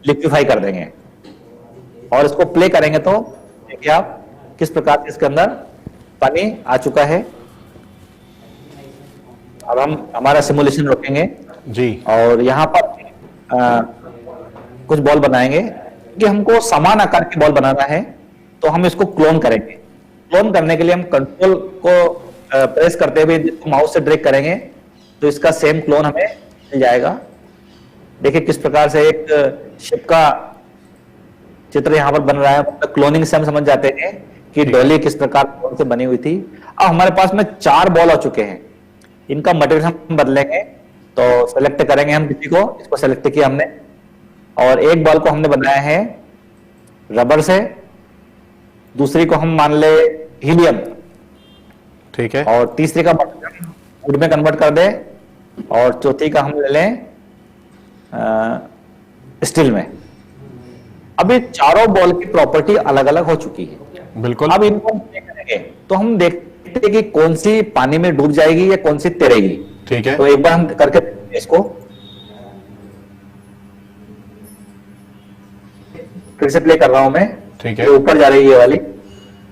लिक्विफाई कर देंगे और इसको प्ले करेंगे तो देखिए आप किस प्रकार से इसके अंदर पानी आ चुका है। अब हम हमारा सिमुलेशन रोकेंगे जी और यहां पर कुछ बॉल बनाएंगे कि हमको समान आकार की बॉल बनाना है, तो हम इसको क्लोन करेंगे। क्लोन करने के लिए हम कंट्रोल को प्रेस करते हुए माउस से ड्रैग करेंगे तो इसका सेम क्लोन हमें मिल जाएगा। देखिए किस प्रकार से एक शिप का चित्र यहां पर बन रहा है। मतलब क्लोनिंग से हम समझ जाते हैं कि डॉली किस प्रकार से बनी हुई थी। अब हमारे पास में 4 बॉल आ चुके हैं, इनका मटेरियल हम बदलेंगे, तो सेलेक्ट करेंगे हम किसी को, इसको सेलेक्ट किया हमने, और एक बॉल को हमने बनाया है रबर से, दूसरी को हम मान ले हीलियम, ठीक है, और तीसरी का वुड में कन्वर्ट कर दे, और चौथी का हम ले लें स्टील में। अब ये चारों बॉल की प्रॉपर्टी अलग अलग हो चुकी है। बिल्कुल। अब इनको हम देखेंगे तो हम देखते हैं कि कौन सी पानी में डूब जाएगी या कौन सी तैरेगी। ठीक है, तो एक बार हम करके देखते हैं इसको, फिर से प्ले कर रहा हूं मैं। ठीक है, ऊपर जा रही है ये वाली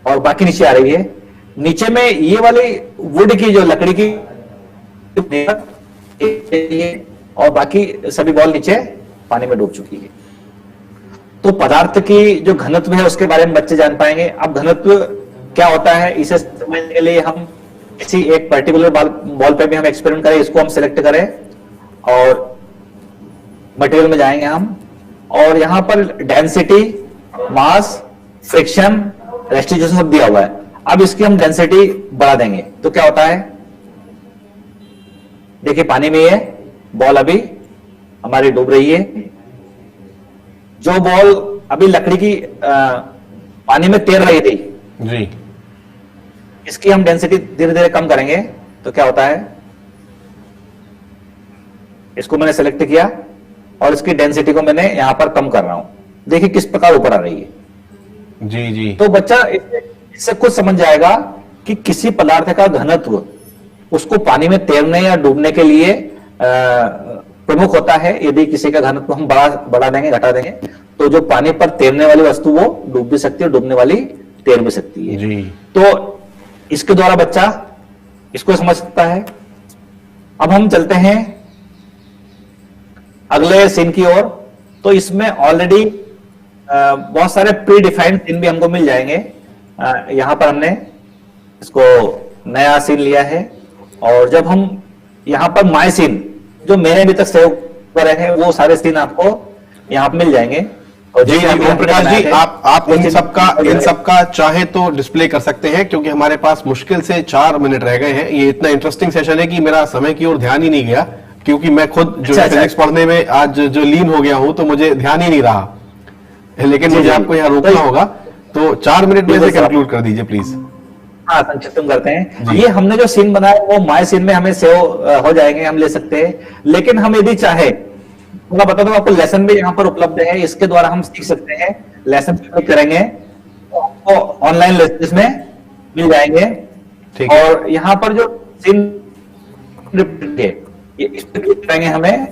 और बाकी नीचे आ रही है। नीचे में ये वाली वुड की जो लकड़ी की और बाकी सभी बॉल नीचे पानी में डूब चुकी है। तो पदार्थ की जो घनत्व है उसके बारे में बच्चे जान पाएंगे। अब घनत्व क्या होता है इसे समझने के लिए हम किसी एक पर्टिकुलर बॉल पे भी हम एक्सपेरिमेंट करें, इसको हम सिलेक्ट करें और मटेरियल में जाएंगे हम, और यहां पर डेंसिटी, मास, फ्रिक्शन, रेस्टिट्यूशन सब दिया हुआ है। अब इसकी हम डेंसिटी बढ़ा देंगे तो क्या होता है, देखिए पानी में ये बॉल अभी हमारी डूब रही है। जो बॉल अभी लकड़ी की पानी में तैर रही थी जी, इसकी हम डेंसिटी धीरे धीरे कम करेंगे तो क्या होता है, इसको मैंने सेलेक्ट किया और इसकी डेंसिटी को मैंने यहां पर कम कर रहा हूं, देखिए किस प्रकार ऊपर आ रही है। जी जी, तो बच्चा इससे कुछ समझ जाएगा कि किसी पदार्थ का घनत्व उसको पानी में तैरने या डूबने के लिए प्रमुख होता है। यदि किसी का घनत्व हम बढ़ा देंगे, घटा देंगे, तो जो पानी पर तैरने वाली वस्तु वो डूब भी सकती है, डूबने वाली तैर भी सकती है जी। तो इसके द्वारा बच्चा इसको समझ सकता है। अब हम चलते हैं अगले सीन की ओर। तो इसमें ऑलरेडी बहुत सारे प्री डिफाइंड सीन भी हमको मिल जाएंगे। यहां पर हमने इसको नया सीन लिया है और जब हम यहां पर माय सीन जो मैंने अभी तक सेव करे हैं वो सारे सीन आपको यहां पर मिल जाएंगे। और जी जी, ओम प्रकाश जी, आप इन सबका चाहे तो डिस्प्ले कर सकते हैं, क्योंकि हमारे पास मुश्किल से 4 मिनट रह गए हैं। ये इतना इंटरेस्टिंग सेशन है कि मेरा समय की ओर ध्यान ही नहीं गया, क्योंकि मैं खुद जो फिजिक्स पढ़ने में आज जो लीन हो गया हूं, तो मुझे ध्यान ही नहीं रहा। लेकिन मुझे आपको यहाँ रोकना होगा, तो 4 मिनट में से कंक्लूड कर दीजिए प्लीज। हाँ, संक्षिप्त करते हैं। ये हमने जो सीन बनाया वो माय सीन में हमें सेव हो जाएंगे, हम ले सकते हैं। लेकिन हम यदि चाहे, मैं बता दूं आपको, लेसन भी यहाँ पर उपलब्ध है, इसके द्वारा हम सीख सकते हैं। लेसन क्लिक करेंगे तो आपको ऑनलाइन लेसन में मिल जाएंगे। और यहाँ पर जो सीन है ये इस पर क्लिक करेंगे हमें,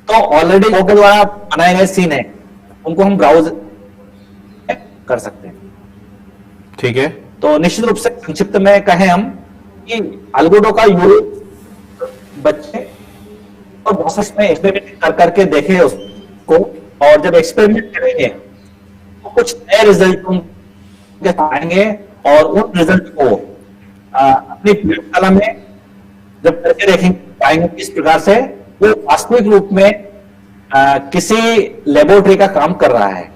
तो ऑलरेडी के द्वारा बनाए गए सीन है उनको हम ब्राउज कर सकते हैं। ठीक है, तो निश्चित रूप से संक्षिप्त में कहें हम कि अलगुडो का यूज बच्चे और बहुत में एक्सपेरिमेंट कर करके देखे उसको, और जब एक्सपेरिमेंट करेंगे तो कुछ नए रिजल्ट आएंगे और उन रिजल्ट को अपनी प्रयोगशाला में जब करके देखेंगे पाएंगे किस प्रकार से वो वास्तविक रूप में किसी लेबोरेटरी का काम कर रहा है।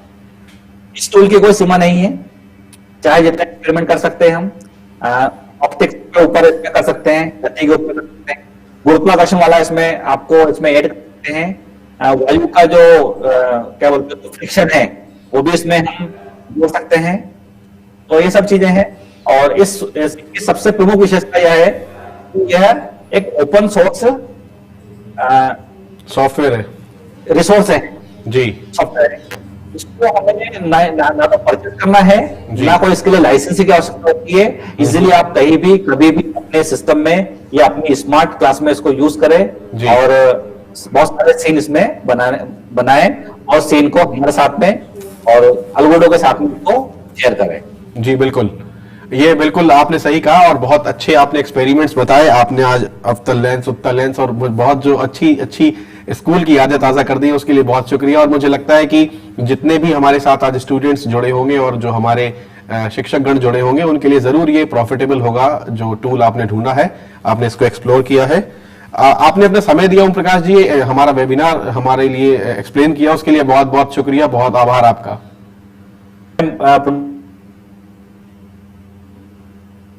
इस टूल की कोई सीमा नहीं है, चाहे जितना एक्सपेरिमेंट कर सकते हैं हम। ऑप्टिक्स के ऊपर इसमें कर सकते हैं, गति के ऊपर कर सकते हैं, गुरुत्वाकर्षण वाला इसमें आपको इसमें ऐड कर सकते हैं, वायु का जो क्या बोलते हैं फ्रिक्शन है वो भी इसमें हम जोड़ सकते हैं। तो ये सब चीजें हैं। और इसकी सबसे प्रमुख विशेषता यह है कि यह एक ओपन सोर्स सॉफ्टवेयर है, रिसोर्स है जी, सॉफ्टवेयर है। इसको हमें ना तो परचेज करना है, ना कोई इसके लिए लाइसेंस की आवश्यकता होती है। इजीली आप कहीं भी कभी भी अपने सिस्टम में या अपनी स्मार्ट क्लास में इसको यूज करें और बहुत सारे सीन इसमें बनाए और सीन को हमारे साथ में और अलगुडो के साथ में इसको शेयर करें। जी बिल्कुल, ये बिल्कुल आपने सही कहा और बहुत अच्छे आपने एक्सपेरिमेंट्स बताए। आपने आज अवतल लेंस, उत्तल लेंस और बहुत जो अच्छी स्कूल की यादें ताज़ा कर दी है, उसके लिए बहुत शुक्रिया। और मुझे लगता है कि जितने भी हमारे साथ आज स्टूडेंट्स जुड़े होंगे और जो हमारे शिक्षक गण जुड़े होंगे, उनके लिए जरूर ये प्रॉफिटेबल होगा जो टूल आपने ढूंढा है, आपने इसको एक्सप्लोर किया है। आपने अपना समय दिया ओम प्रकाश जी, हमारा वेबिनार हमारे लिए एक्सप्लेन किया, उसके लिए बहुत बहुत शुक्रिया, बहुत आभार आपका।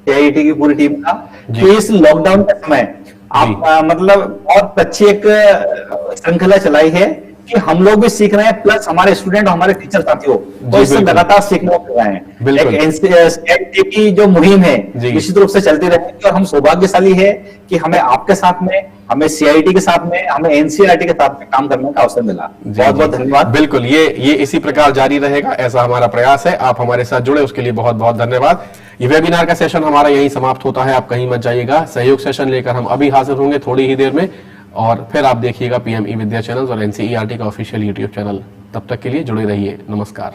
CIET की पूरी टीम का कि इस लॉकडाउन के समय आप मतलब बहुत अच्छी एक श्रृंखला चलाई है कि हम लोग भी सीख रहे हैं, प्लस हमारे स्टूडेंट और हमारे टीचर साथियों तो इससे लगातार सीखने को रहे हैं। एक CIET की जो मुहिम है निश्चित रूप से चलती रहेगी और हम सौभाग्यशाली है कि हमें आपके साथ में, हमें CIET के साथ में, हमें NCERT के साथ में काम करने का अवसर मिला। बहुत बहुत धन्यवाद। बिल्कुल, ये इसी प्रकार जारी रहेगा, ऐसा हमारा प्रयास है। आप हमारे साथ जुड़े उसके लिए बहुत बहुत धन्यवाद। ये वेबिनार का सेशन हमारा यहीं समाप्त होता है, आप कहीं मत जाइएगा। सहयोग सेशन लेकर हम अभी हाजिर होंगे थोड़ी ही देर में, और फिर आप देखिएगा PM ई विद्या चैनल और NCERT का ऑफिशियल YouTube चैनल। तब तक के लिए जुड़े रहिए, नमस्कार।